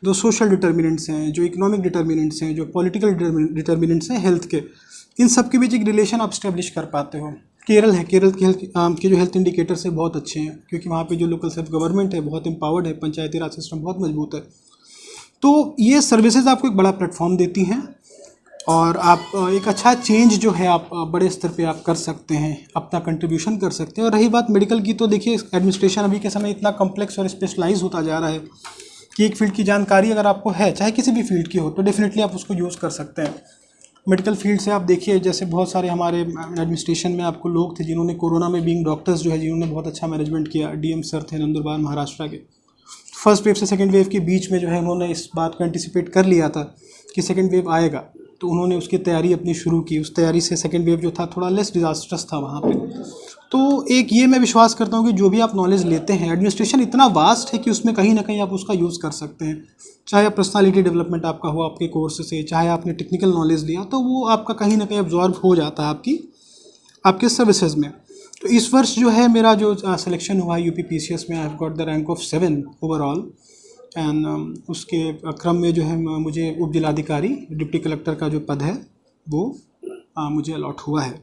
S2: जो सोशल डिटर्मिनेंट्स हैं, जो इकोनॉमिक डिटर्मिनेंट्स हैं, जो पॉलिटिकल डिटर्मिनेंट्स हैं हेल्थ के, इन सब के बीच एक रिलेशन आप स्टैब्लिश कर पाते हो। केरल है, केरल की हेल्थ के जो हेल्थ इंडिकेटर्स है बहुत अच्छे हैं, क्योंकि वहाँ पे जो लोकल सेल्फ गवर्नमेंट है बहुत एम्पावर्ड है, पंचायती राज सिस्टम बहुत मजबूत है। तो ये सर्विसेज आपको एक बड़ा प्लेटफॉर्म देती हैं और आप एक अच्छा चेंज जो है आप बड़े स्तर पे आप कर सकते हैं, अपना कंट्रीब्यूशन कर सकते हैं। और रही बात मेडिकल की, तो देखिए एडमिनिस्ट्रेशन अभी के समय इतना कॉम्प्लेक्स और स्पेशलाइज होता जा रहा है कि एक फील्ड की जानकारी अगर आपको है, चाहे किसी भी फील्ड की हो, तो डेफिनेटली आप उसको यूज़ कर सकते हैं। मेडिकल फील्ड से आप देखिए, जैसे बहुत सारे हमारे एडमिनिस्ट्रेशन में आपको लोग थे जिन्होंने कोरोना में बीइंग डॉक्टर्स जो है जिन्होंने बहुत अच्छा मैनेजमेंट किया। डीएम सर थे नंदुरबार महाराष्ट्र के। फर्स्ट वेव से सेकंड वेव के बीच में जो है उन्होंने इस बात को एंटिसिपेट कर लिया था कि सेकंड वेव आएगा, तो उन्होंने उसकी तैयारी अपनी शुरू की। उस तैयारी से सेकंड वेव जो था थोड़ा लेस डिजास्टर्स था वहाँ पे। तो एक ये मैं विश्वास करता हूँ कि जो भी आप नॉलेज लेते हैं, एडमिनिस्ट्रेशन इतना वास्ट है कि उसमें कहीं ना कहीं आप उसका यूज़ कर सकते हैं। चाहे पर्सनालिटी डेवलपमेंट आपका हो आपके कोर्स से, चाहे आपने टेक्निकल नॉलेज लिया, तो वो आपका कहीं ना कहीं अब्जॉर्ब हो जाता है आपके सर्विसेज में। तो इस वर्ष जो है मेरा जो सिलेक्शन हुआ UPPCS में, I have got the rank of 7 overall. And उसके क्रम में जो है मुझे उप जिलाधिकारी डिप्टी कलेक्टर का जो पद है वो मुझे अलॉट हुआ है।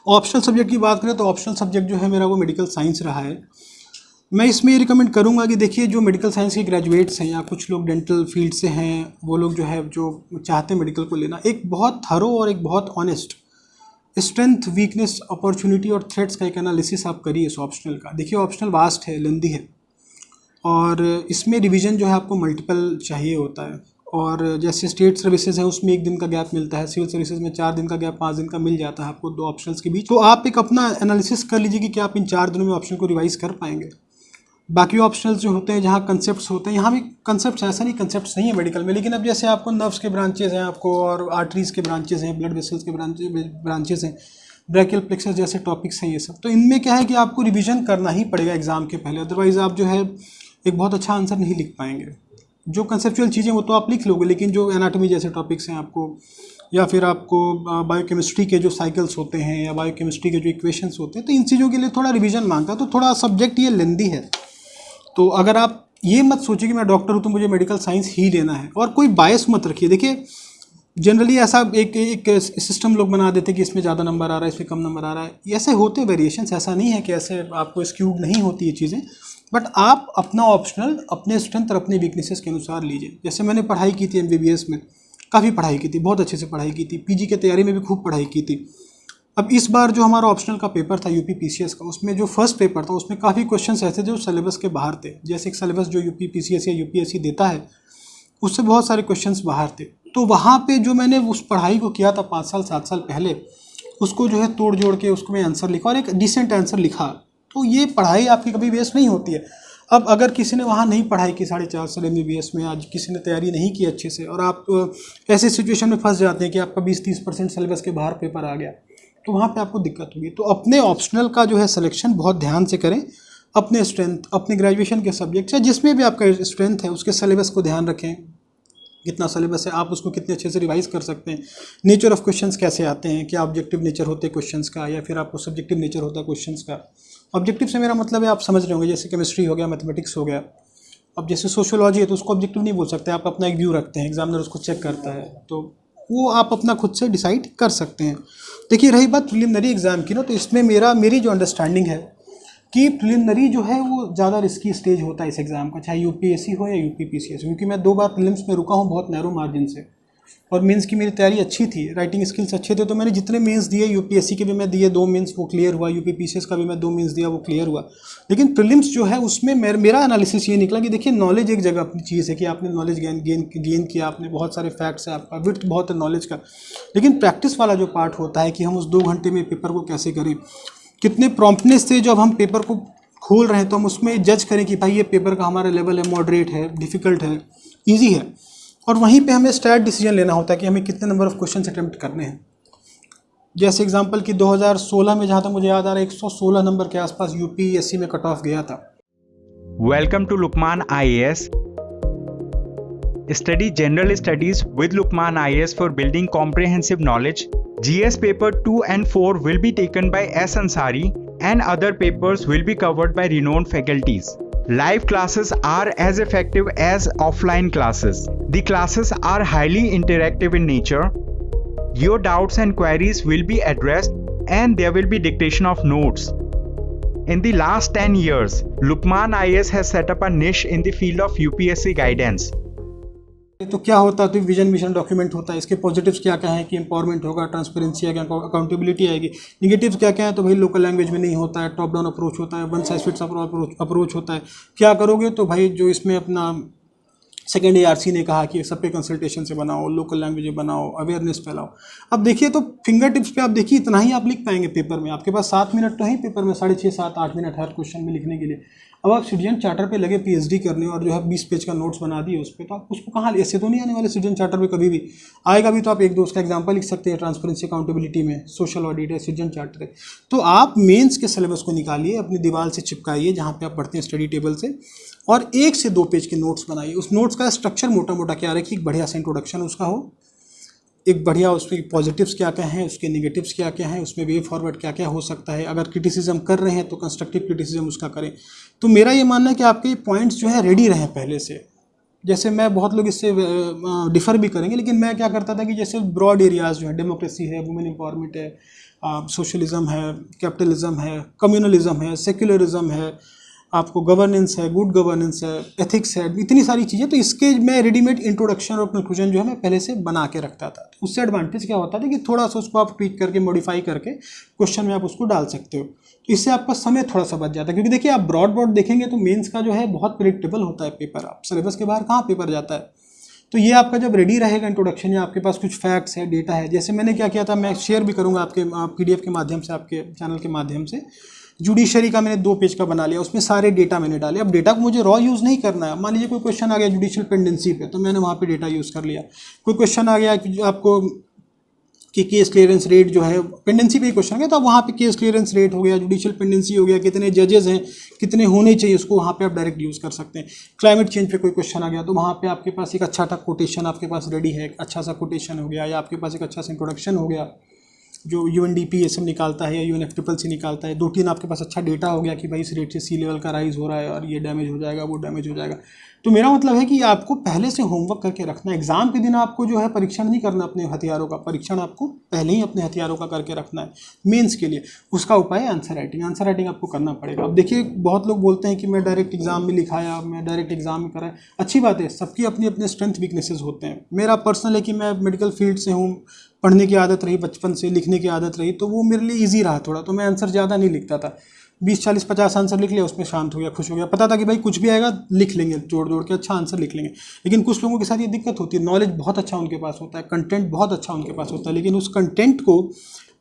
S2: ऑप्शनल सब्जेक्ट की बात करें तो ऑप्शनल सब्जेक्ट जो है मेरा वो मेडिकल साइंस रहा है। मैं इसमें ये रिकमेंड करूँगा कि देखिए, जो मेडिकल साइंस के ग्रेजुएट्स हैं या कुछ लोग डेंटल फील्ड से हैं, वो लोग जो चाहते हैं मेडिकल को लेना, एक बहुत थरो और एक बहुत ऑनेस्ट स्ट्रेंथ, वीकनेस, अपॉर्चुनिटी और थ्रेट्स का एक एनालिसिस आप करिए इस ऑप्शनल का। देखिए, ऑप्शनल वास्ट है, लेंदी है, और इसमें रिवीजन जो है आपको मल्टीपल चाहिए होता है। और जैसे स्टेट सर्विसेज है उसमें 1 दिन का गैप मिलता है, सिविल सर्विसेज में 4 दिन का गैप, 5 दिन का मिल जाता है आपको 2 ऑप्शंस के बीच। तो आप एक अपना एनालिसिस कर लीजिए कि क्या आप इन 4 दिनों में ऑप्शन को रिवाइज कर पाएंगे। बाकी ऑप्शनल्स जो होते हैं, जहाँ कंसेप्ट्स होते हैं, यहाँ भी कंसेप्ट्स, ऐसा नहीं कंसेप्ट्स नहीं है मेडिकल में, लेकिन अब जैसे आपको नर्व्स के ब्रांचेज हैं आपको, और आर्टरीज़ के ब्रांचेज हैं, ब्लड वेसल्स के ब्रांचेज हैं, ब्रैकियल प्लेक्सस जैसे टॉपिक्स हैं ये सब। तो इनमें क्या है कि आपको रिविजन करना ही पड़ेगा एग्जाम के पहले, अदरवाइज़ आप जो है एक बहुत अच्छा आंसर नहीं लिख पाएंगे। जो कंसेप्चुअल चीज़ें वो तो आप लिख लोगे, लेकिन जो एनाटॉमी जैसे टॉपिक्स हैं आपको, या फिर आपको बायोकेमिस्ट्री के जो साइकिल्स होते हैं या बायोकेमिस्ट्री के जो इक्वेशंस होते हैं, तो इन चीज़ों के लिए थोड़ा रिवीजन मांगता है। तो थोड़ा सब्जेक्ट ये लेंदी है। तो अगर आप ये मत सोचिए कि मैं डॉक्टर हूँ तो मुझे मेडिकल साइंस ही लेना है, और कोई बायस मत रखिए। देखिए, जनरली ऐसा एक सिस्टम लोग बना देते हैं कि इसमें ज़्यादा नंबर आ रहा है, इसमें कम नंबर आ रहा है। ऐसे होते वेरिएशंस, ऐसा नहीं है कि ऐसे आपको स्क्यूड नहीं होती ये चीज़ें, बट आप अपना ऑप्शनल अपने स्ट्रेंथ और अपने वीकनेसेस के अनुसार लीजिए। जैसे मैंने पढ़ाई की थी MBBS में, काफ़ी पढ़ाई की थी, बहुत अच्छे से पढ़ाई की थी, PG की तैयारी में भी खूब पढ़ाई की थी। अब इस बार जो हमारा ऑप्शनल का पेपर था UPPCS का, उसमें जो फर्स्ट पेपर था उसमें काफ़ी क्वेश्चंस ऐसे थे जो सिलेबस के बाहर थे। जैसे एक सिलेबस जो UPPCS या UPSC देता है, उससे बहुत सारे क्वेश्चंस बाहर थे। तो वहाँ पे जो मैंने उस पढ़ाई को किया था 5 साल 7 साल पहले, उसको जो है तोड़ जोड़ के उसको मैं आंसर लिखा और एक डिसेंट आंसर लिखा। तो ये पढ़ाई आपकी कभी वेस्ट नहीं होती है। अब अगर किसी ने वहाँ नहीं पढ़ाई की 4.5 साल MBBS में, आज किसी ने तैयारी नहीं की अच्छे से, और आप ऐसे सिचुएशन में फंस जाते हैं कि आपका 20-30% सिलेबस के बाहर पेपर आ गया, तो वहाँ पे आपको दिक्कत होगी। तो अपने ऑप्शनल का जो है सिलेक्शन बहुत ध्यान से करें। अपने स्ट्रेंथ, अपने ग्रेजुएशन के सब्जेक्ट या जिसमें भी आपका स्ट्रेंथ है उसके सिलेबस को ध्यान रखें। कितना सिलेबस है, आप उसको कितने अच्छे से रिवाइज कर सकते हैं, नेचर ऑफ क्वेश्चंस कैसे आते हैं, क्या ऑब्जेक्टिव नेचर होते हैं क्वेश्चंस का, या फिर आपको सब्जेक्टिव नेचर होता है क्वेश्चंस का। ऑब्जेक्टिव से मेरा मतलब है, आप समझ रहे होंगे, जैसे केमिस्ट्री हो गया, मैथमेटिक्स हो गया। अब जैसे सोशियोलॉजी है तो उसको ऑब्जेक्टिव नहीं बोल सकते, आप अपना एक व्यू रखते हैं, एग्जामिनर उसको चेक करता है, तो वो आप अपना खुद से डिसाइड कर सकते हैं। देखिए, रही बात प्रिलिमिनरी एग्ज़ाम की ना, तो इसमें मेरी जो अंडरस्टैंडिंग है कि प्रिलिमिनरी जो है वो ज़्यादा रिस्की स्टेज होता है इस एग्ज़ाम का, चाहे UPSC हो या UPPCS, क्योंकि मैं 2 बार प्रीलिम्स में रुका हूँ बहुत नैरो मार्जिन से, और मेंस की मेरी तैयारी अच्छी थी, राइटिंग स्किल्स अच्छे थे। तो मैंने जितने मेंस दिए, UPSC के भी मैं दिए 2 मेंस, वो क्लियर हुआ, UPPCS का भी मैं 2 मेंस दिया, वो क्लियर हुआ। लेकिन प्रीलिम्स जो है उसमें मेरा एनालिसिस ये निकला कि देखिए, नॉलेज एक जगह अपनी चीज़ है कि आपने नॉलेज गेन किया, आपने बहुत सारे फैक्ट्स है, आपका विड्थ बहुत है नॉलेज का, लेकिन प्रैक्टिस वाला जो पार्ट होता है कि हम उस 2 घंटे में पेपर को कैसे करें, कितने प्रॉम्प्टनेस से जब हम पेपर को खोल रहे हैं तो हम उसमें जज करें कि भाई ये पेपर का हमारा लेवल है, मॉडरेट है, डिफ़िकल्ट है, ईजी है, और वहीं पे हमें स्ट्रैट डिसीजन लेना होता है कि हमें कितने नंबर ऑफ क्वेश्चन अटेम्प्ट करने हैं। जैसे एग्जांपल कि 2016 में जहाँ तक मुझे याद आ रहा है 116 नंबर के आसपास UPSC में कट ऑफ गया था।
S1: Welcome to Lukman IAS. Study general studies with Lukman IAS for building comprehensive knowledge. GS paper 2 and 4 will be taken by S. Ansari and other papers will be covered by renowned faculties. Live classes are as effective as offline classes. The classes are highly interactive in nature. Your doubts and queries will be addressed and there will be dictation of notes. In the last 10 years, Lukman IAS has set up a niche in the field of UPSC guidance.
S2: तो क्या होता है, तो vision mission document होता है। इसके positives क्या क्या है कि एम्पावरमेंट होगा, ट्रांसपेरेंसी आएगा, अकाउंटेबिलिटी आएगी। निगेटिव्स क्या क्या है, तो भाई लोकल लैंग्वेज में नहीं होता है, टॉप डाउन अप्रोच होता है, वन साइज फिट्स अप्रोच होता है। क्या करोगे, तो भाई जो इसमें अपना सेकेंड ARC ने कहा कि सब पे कंसल्टेशन से बनाओ, लोकल लैंग्वेज में बनाओ, अवेयरनेस फैलाओ। अब देखिए, तो फिंगर टिप्स पे आप देखिए इतना ही आप लिख पाएंगे पेपर में। आपके पास 7 मिनट तो है पेपर में, 6.5, 7, 8 मिनट हर क्वेश्चन में लिखने के लिए। अब आप सिटीजन चार्टर पे लगे पीएचडी करने और जो है 20 पेज का नोट्स बना दिए उस पर, तो आप उसको कहाँ, ऐसे तो नहीं आने वाले सिटीजन चार्टर पे कभी भी आएगा भी, तो आप एक दो उसका एग्जांपल लिख सकते हैं, ट्रांसपेरेंसी अकाउंटेबिलिटी में, सोशल ऑडिट है, सिटीजन चार्टर है। तो आप मेंस के सिलेबस को निकालिए, अपनी दीवार से चिपकाइए जहाँ पे आप पढ़ते हैं स्टडी टेबल से, और 1 से 2 पेज के नोट्स बनाइए। उस नोट्स का स्ट्रक्चर मोटा मोटा क्या रखिए, एक बढ़िया सा इंट्रोडक्शन उसका हो, एक बढ़िया उसमें पॉजिटिव्स क्या क्या हैं, उसके नेगेटिव्स क्या क्या हैं, उसमें वे फॉरवर्ड क्या क्या हो सकता है, अगर क्रिटिसिज्म कर रहे हैं तो कंस्ट्रक्टिव क्रिटिसिज्म उसका करें। तो मेरा ये मानना है कि आपके पॉइंट्स जो है रेडी रहें पहले से। जैसे मैं, बहुत लोग इससे डिफ़र भी करेंगे, लेकिन मैं क्या करता था कि जैसे ब्रॉड एरियाज़ जो है, डेमोक्रेसी है, वुमेन एम्पावरमेंट है, सोशलिज्म है, कैपिटलिज्म है, कम्युनलिज्म है, सेक्युलरिज्म है, आपको गवर्नेंस है, गुड गवर्नेंस है, एथिक्स है, इतनी सारी चीज़ें, तो इसके मैं रेडीमेड इंट्रोडक्शन और कंक्लूजन जो है मैं पहले से बना के रखता था। तो उससे एडवांटेज क्या होता था कि थोड़ा सा उसको आप ट्वीक करके मॉडिफाई करके क्वेश्चन में आप उसको डाल सकते हो, तो इससे आपका समय थोड़ा सा बच जाता है। क्योंकि देखिए, आप ब्रॉड देखेंगे तो मेंस का जो है बहुत प्रेडिक्टेबल होता है पेपर, आप सिलेबस के बाहर कहाँ पेपर जाता है। तो ये आपका जब रेडी रहेगा इंट्रोडक्शन, या आपके पास कुछ फैक्ट्स है, डेटा है, जैसे मैंने क्या किया था, मैं शेयर भी करूँगा आपके PDF के माध्यम से, आपके चैनल के माध्यम से। जुडिशरी का मैंने 2 पेज का बना लिया, उसमें सारे डेटा मैंने डाले। अब डेटा को मुझे रॉ यूज़ नहीं करना है। मान लीजिए कोई क्वेश्चन आ गया जुडिशियल पेंडेंसी पे, तो मैंने वहाँ पे डेटा यूज़ कर लिया। कोई क्वेश्चन आ गया कि आपको कि केस क्लियरेंस रेट जो है, पेंडेंसी पे ही क्वेश्चन आ गया, तो अब वहाँ पे केस क्लियरेंस रेट हो गया, जुडिशियल पेंडेंसी हो गया, कितने जजेस हैं, कितने होने चाहिए, उसको वहाँ पे आप डायरेक्ट यूज़ कर सकते हैं। क्लाइमेट चेंज पे कोई क्वेश्चन आ गया, तो वहाँ पे आपके पास एक अच्छा सा कोटेशन आपके पास रेडी है, एक अच्छा सा कोटेशन हो गया, या आपके पास एक अच्छा सा इंट्रोडक्शन हो गया जो UNDP ये सब निकालता है, या UNFCCC निकालता है। 2-3 आपके पास अच्छा डेटा हो गया कि भाई इस रेट से सी लेवल का राइज हो रहा है, और ये डैमेज हो जाएगा, वो डैमेज हो जाएगा। तो मेरा मतलब है कि आपको पहले से होमवर्क करके रखना है। एग्जाम के दिन आपको जो है परीक्षण नहीं करना अपने हथियारों का, परीक्षण आपको पहले ही अपने हथियारों का करके रखना है मेंस के लिए। उसका उपाय है आंसर राइटिंग। आंसर राइटिंग आपको करना पड़ेगा। अब देखिए, बहुत लोग बोलते हैं कि मैं डायरेक्ट एग्जाम में लिखाया, मैं डायरेक्ट एग्जाम में कराया। अच्छी बात है, सबकी अपनी अपने स्ट्रेंथ वीकनेसेस होते हैं। मेरा पर्सनल है कि मैं मेडिकल फील्ड से हूँ, पढ़ने की आदत रही बचपन से, लिखने की आदत रही, तो वो मेरे लिए ईजी रहा थोड़ा। तो मैं आंसर ज़्यादा नहीं लिखता था, 20, 40, 50 आंसर लिख लिया, उसमें शांत हो गया, खुश हो गया। पता था कि भाई कुछ भी आएगा लिख लेंगे, जोड़ के अच्छा आंसर लिख लेंगे। लेकिन कुछ लोगों के साथ ये दिक्कत होती है, नॉलेज बहुत अच्छा उनके पास होता है, कंटेंट बहुत अच्छा उनके पास होता है, लेकिन उस कंटेंट को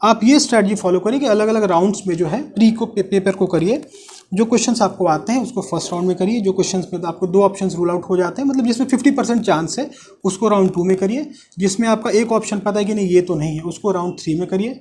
S2: आप ये स्ट्रैटेजी फॉलो करिए कि अलग अलग राउंड्स में जो है प्री को पेपर को करिए। जो क्वेश्चंस आपको आते हैं उसको फर्स्ट राउंड में करिए। जो क्वेश्चंस में आपको 2 ऑप्शंस रूल आउट हो जाते हैं, मतलब जिसमें 50% चांस है, उसको राउंड 2 में करिए। जिसमें आपका एक ऑप्शन पता है कि नहीं ये तो नहीं है, उसको राउंड 3 में करिए।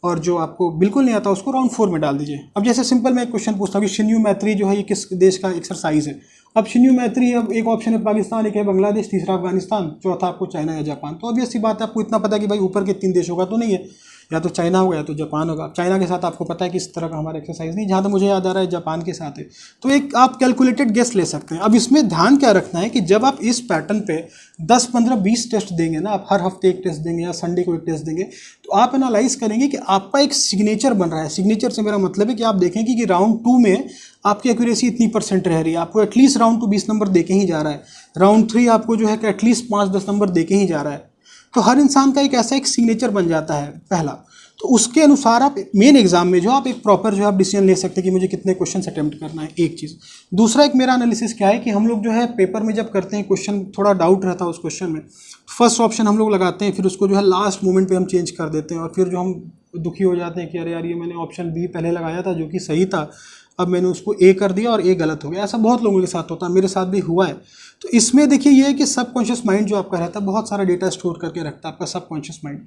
S2: और जो आपको बिल्कुल नहीं आता उसको राउंड 4 में डाल दीजिए। अब जैसे सिंपल मैं एक क्वेश्चन पूछता हूँ कि शिन्यू मैत्री जो है ये किस देश का एक्सरसाइज है। अब शिन्यू मैत्री, अब एक ऑप्शन है पाकिस्तान, एक है बांग्लादेश, तीसरा अफगानिस्तान, चौथा आपको चाइना या जापान। तो ऑब्वियस सी बात है, आपको इतना पता है कि भाई ऊपर के 3 देशों का तो नहीं है, या तो चाइना होगा या तो जापान होगा। चाइना के साथ आपको पता है कि इस तरह का हमारा एक्सरसाइज नहीं, जहाँ तक मुझे याद आ रहा है जापान के साथ है। तो एक आप कैलकुलेटेड गेस ले सकते हैं। अब इसमें ध्यान क्या रखना है कि जब आप इस पैटर्न पे 10, 15, 20 टेस्ट देंगे ना, आप हर हफ्ते एक टेस्ट देंगे या संडे को एक टेस्ट देंगे, तो आप एनालाइज करेंगे कि आपका एक सिग्नेचर बन रहा है। सिग्नेचर से मेरा मतलब है कि आप देखेंगे कि राउंड 2 में आपकी एक्यूरेसी इतनी % रह रही है, आपको एटलीस्ट राउंड 2 20 नंबर दे के ही जा रहा है, राउंड 3 आपको जो है कि एटलीस्ट 5-10 नंबर दे के ही जा रहा है। तो हर इंसान का एक ऐसा एक सिग्नेचर बन जाता है पहला। तो उसके अनुसार आप मेन एग्जाम में जो आप एक प्रॉपर जो आप डिसीजन ले सकते हैं कि मुझे कितने क्वेश्चन अटेम्प्ट करना है, एक चीज़। दूसरा एक मेरा एनालिसिस क्या है कि हम लोग जो है पेपर में जब करते हैं क्वेश्चन, थोड़ा डाउट रहता है उस क्वेश्चन में, फर्स्ट ऑप्शन हम लोग लगाते हैं, फिर उसको जो है लास्ट मोमेंट पे हम चेंज कर देते हैं, और फिर जो हम दुखी हो जाते हैं कि अरे यार ये मैंने ऑप्शन बी पहले लगाया था जो कि सही था, अब मैंने उसको ए कर दिया और ए गलत हो गया। ऐसा बहुत लोगों के साथ होता है, मेरे साथ भी हुआ है। तो इसमें देखिए ये है कि सबकॉन्शियस माइंड जो आपका रहता है बहुत सारा डेटा स्टोर करके रखता है, आपका सबकॉन्शियस माइंड।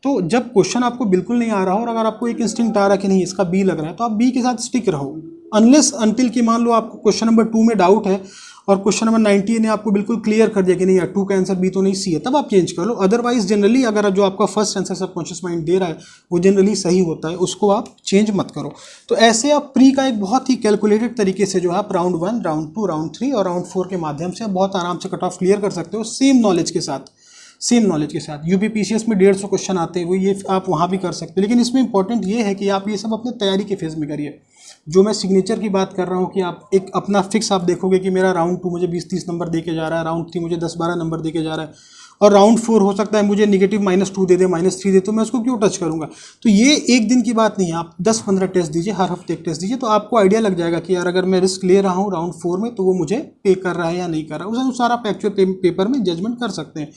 S2: तो जब क्वेश्चन आपको बिल्कुल नहीं आ रहा हो और अगर आपको एक इंस्टिंक्ट आ रहा है कि नहीं इसका बी लग रहा है, तो आप बी के साथ स्टिक रहो, अनलेस अनटिल कि मान लो आपको क्वेश्चन नंबर 2 में डाउट है और क्वेश्चन नंबर 90 ने आपको बिल्कुल क्लियर कर दिया कि नहीं यार 2 का आंसर बी तो नहीं सी है, तब आप चेंज कर लो। अदरवाइज जनरली अगर जो आपका first answer subconscious mind they रहा है वो जनरली सही होता है, उसको आप चेंज मत करो। तो ऐसे आप प्री का एक बहुत ही कैलकुलेटेड तरीके से जो है आप राउंड 1, राउंड 2, राउंड 3 और राउंड 4 के माध्यम से आप बहुत आराम से कट ऑफ क्लियर कर सकते हो, सेम नॉलेज के साथ। यूपीपीसीएस में 150 क्वेश्चन आते हैं, वो ये आप वहाँ भी कर सकते हो। लेकिन इसमें इंपॉर्टेंट ये है कि आप ये सब अपने तैयारी के फेज़ में करिए। जो मैं सिग्नेचर की बात कर रहा हूँ कि आप एक अपना फिक्स आप देखोगे कि मेरा राउंड 2 मुझे 20-30 नंबर दे के जा रहा है, राउंड 3 मुझे 10-12 नंबर दे के जा रहा है, और राउंड 4 हो सकता है मुझे नेगेटिव -2 दे दे, -3 दे, तो मैं उसको क्यों टच करूँगा। तो ये एक दिन की बात नहीं है, आप 10-15 टेस्ट दीजिए, हर हफ्ते एक टेस्ट दीजिए, तो आपको आइडिया लग जाएगा कि यार अगर मैं रिस्क ले रहा हूँ राउंड 4 में तो वो मुझे पे कर रहा है या नहीं कर रहा है। उस अनुसार आप एक्चुअल पेपर में जजमेंट कर सकते हैं।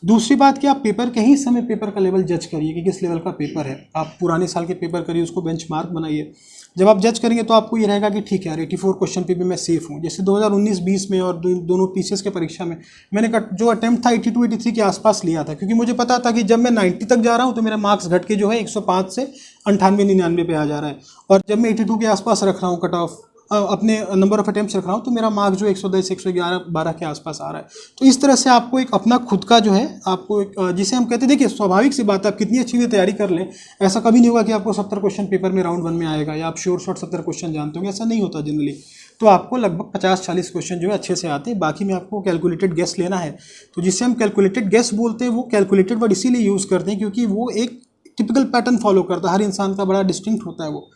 S2: दूसरी बात कि आप पेपर के ही समय पेपर का लेवल जज करिए कि किस लेवल का पेपर है। आप पुराने साल के पेपर करिए, उसको बेंचमार्क बनाइए। जब आप जज करेंगे तो आपको ये रहेगा कि ठीक है यार 84 क्वेश्चन पे भी मैं सेफ हूँ। जैसे 2019-20 में और दोनों पीसीएस के परीक्षा में मैंने जो अटेम्प्ट था 82-83 के आसपास लिया था, क्योंकि मुझे पता था कि जब मैं 90 तक जा रहा हूँ तो मेरा मार्क्स घट के जो है 105 से 98-99 पे आ जा रहा है, और जब मैं 82 के आसपास रख रहा हूँ कट ऑफ, अपने नंबर ऑफ अटेम्प्ट्स रख रहा हूँ, तो मेरा मार्क्स जो 110, 111, 12 के आसपास आ रहा है। तो इस तरह से आपको एक अपना खुद का जो है, आपको एक जिसे हम कहते हैं, देखिए स्वाभाविक सी बात है, आप कितनी अच्छी भी तैयारी कर लें, ऐसा कभी नहीं होगा कि आपको 70 क्वेश्चन पेपर में राउंड 1 में आएगा या आप श्योर शॉट 70 क्वेश्चन जानते होंगे, ऐसा नहीं होता जनरली। तो आपको लगभग 50-40 क्वेश्चन जो है अच्छे से आते हैं, बाकी में आपको कैलकुलेटेड गेस लेना है। तो जिसे हम कैलकुलेटेड गेस बोलते हैं, वो कैलकुलेटेड वर्ड इसीलिए यूज़ करते हैं क्योंकि वो एक टिपिकल पैटर्न फॉलो करता है, हर इंसान का बड़ा डिस्टिंक्ट होता है। वो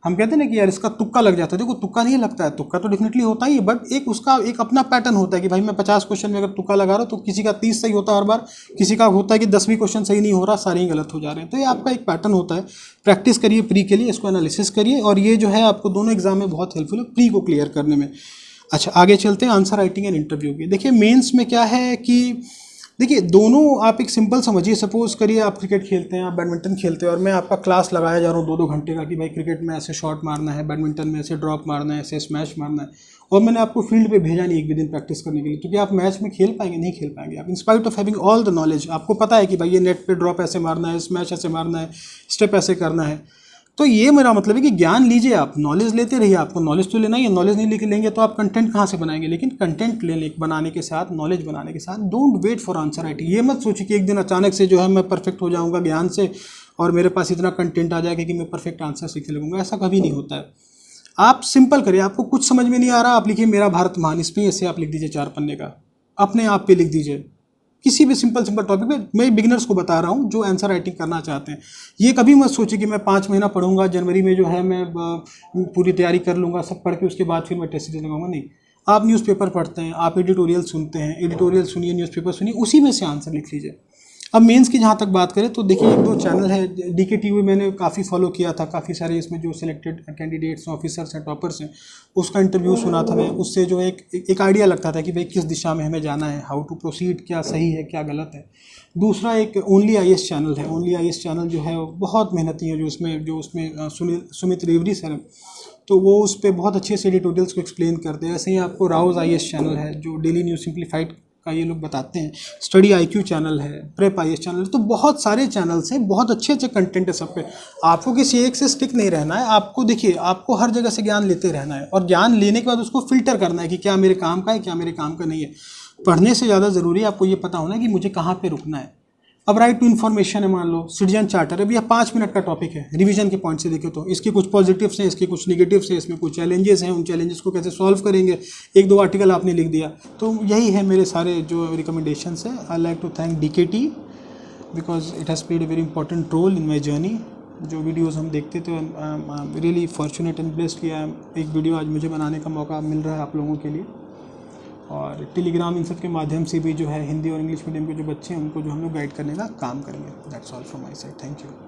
S2: हम कहते हैं ना कि यार इसका तुक्का लग जाता है, देखो तुक्का नहीं लगता है, तुक्का तो डेफिनेटली होता ही है, बट एक उसका एक अपना पैटर्न होता है कि भाई मैं 50 क्वेश्चन में अगर तुक्का लगा रहा हूँ तो किसी का 30 सही होता है हर बार, किसी का होता है कि 10 भी क्वेश्चन सही नहीं हो रहा, सारे ही गलत हो जा रहे हैं। तो ये आपका एक पैटर्न होता है। प्रैक्टिस करिए प्री के लिए, इसको एनालिसिस करिए, और ये जो है आपको दोनों एग्जाम में बहुत हेल्पफुल है प्री को क्लियर करने में। अच्छा, आगे चलते हैं आंसर राइटिंग एंड इंटरव्यू की। देखिए मेंस में क्या है कि देखिए दोनों आप एक सिंपल समझिए, सपोज करिए आप क्रिकेट खेलते हैं, आप बैडमिंटन खेलते हैं, और मैं आपका क्लास लगाया जा रहा हूँ 2-2 घंटे का कि भाई क्रिकेट में ऐसे शॉट मारना है, बैडमिंटन में ऐसे ड्रॉप मारना है, ऐसे स्मैश मारना है, और मैंने आपको फील्ड पे भेजा नहीं एक भी दिन प्रैक्टिस करने के लिए, तो क्या आप मैच में खेल पाएंगे? नहीं खेल पाएंगे। आप in spite of having all the knowledge, आपको पता है कि भाई ये नेट पे ड्रॉप ऐसे मारना है, स्मैश ऐसे मारना है, स्टेप ऐसे करना है, तो ये मेरा मतलब है कि ज्ञान लीजिए, आप नॉलेज लेते रहिए, आपको नॉलेज तो लेना ही है। नॉलेज नहीं लेंगे तो आप कंटेंट कहाँ से बनाएंगे? लेकिन कंटेंट बनाने के साथ, नॉलेज बनाने के साथ, don't wait for answer writing. ये मत सोचिए कि एक दिन अचानक से जो है मैं परफेक्ट हो जाऊँगा ज्ञान से और मेरे पास इतना कंटेंट आ जाएगा कि मैं परफेक्ट आंसर सीखने लगूंगा, ऐसा कभी नहीं होता है। आप सिंपल करिए, आपको कुछ समझ में नहीं आ रहा, आप लिखिए मेरा भारत महान, इस पर ऐसे आप लिख दीजिए 4 पन्ने का, अपने आप पे लिख दीजिए, किसी भी सिंपल टॉपिक पे। मैं बिगिनर्स को बता रहा हूँ जो आंसर राइटिंग करना चाहते हैं। ये कभी मत सोचिए कि मैं 5 महीना पढ़ूंगा, जनवरी में जो है मैं पूरी तैयारी कर लूँगा, सब पढ़ के उसके बाद फिर मैं टेस्ट सीरीज लगाऊंगा। नहीं, आप न्यूज़पेपर पढ़ते हैं, आप एडिटोरियल सुनते हैं, एडिटोरियल सुनिए, न्यूज़पेपर सुनिए, उसी में से आंसर लिख लीजिए। अब मेंस की जहाँ तक बात करें तो देखिए 1-2 चैनल है, DKTV मैंने काफ़ी फॉलो किया था, काफ़ी सारे इसमें जो सिलेक्टेड कैंडिडेट्स ऑफिसर्स हैं, टॉपर्स हैं, उसका इंटरव्यू सुना था मैं, उससे जो एक आइडिया लगता था कि भाई किस दिशा में हमें जाना है, हाउ टू प्रोसीड, क्या सही है क्या गलत है। दूसरा एक ओनली IAS चैनल है, ओनली IAS चैनल जो है बहुत मेहनती है, जो उसमें सुमित रेवरी सर, तो वो उस पर बहुत अच्छे से एडिटोरियल्स को एक्सप्लेन करते हैं। ऐसे ही आपको राउज IAS चैनल है जो डेली न्यूज़ सिंप्लीफाइड का ये लोग बताते हैं, स्टडी IQ चैनल है, प्रेप IAS चैनल है, तो बहुत सारे चैनल्स हैं, बहुत अच्छे कंटेंट है सब पे। आपको किसी एक से स्टिक नहीं रहना है, आपको देखिए आपको हर जगह से ज्ञान लेते रहना है, और ज्ञान लेने के बाद उसको फिल्टर करना है कि क्या मेरे काम का है, क्या मेरे काम का नहीं है। पढ़ने से ज़्यादा ज़रूरी है आपको ये पता होना है कि मुझे कहाँ पर रुकना है। अब राइट टू इन्फॉर्मेशन है, मान लो सिटीजन चार्टर है, भैया 5 मिनट का टॉपिक है, रिवीजन के पॉइंट से देखें तो इसके कुछ पॉजिटिव्स हैं, इसके कुछ निगेटिव्स हैं, इसमें कुछ चैलेंजेस हैं, उन चैलेंजेस को कैसे सॉल्व करेंगे, 1-2 आर्टिकल आपने लिख दिया। तो यही है मेरे सारे जो रिकमेंडेशंस है। I like to thank DKT because it has played a very important role in my journey. जो वीडियोज़ हम देखते थे, रियली फॉर्चुनेट एंड ब्लेस्ड किया, एक वीडियो आज मुझे बनाने का मौका मिल रहा है आप लोगों के लिए। और टेलीग्राम इन सब के माध्यम से भी जो है हिंदी और इंग्लिश मीडियम के जो बच्चे हैं उनको जो हम लोग गाइड करने का काम करेंगे। That's all from my side, thank you.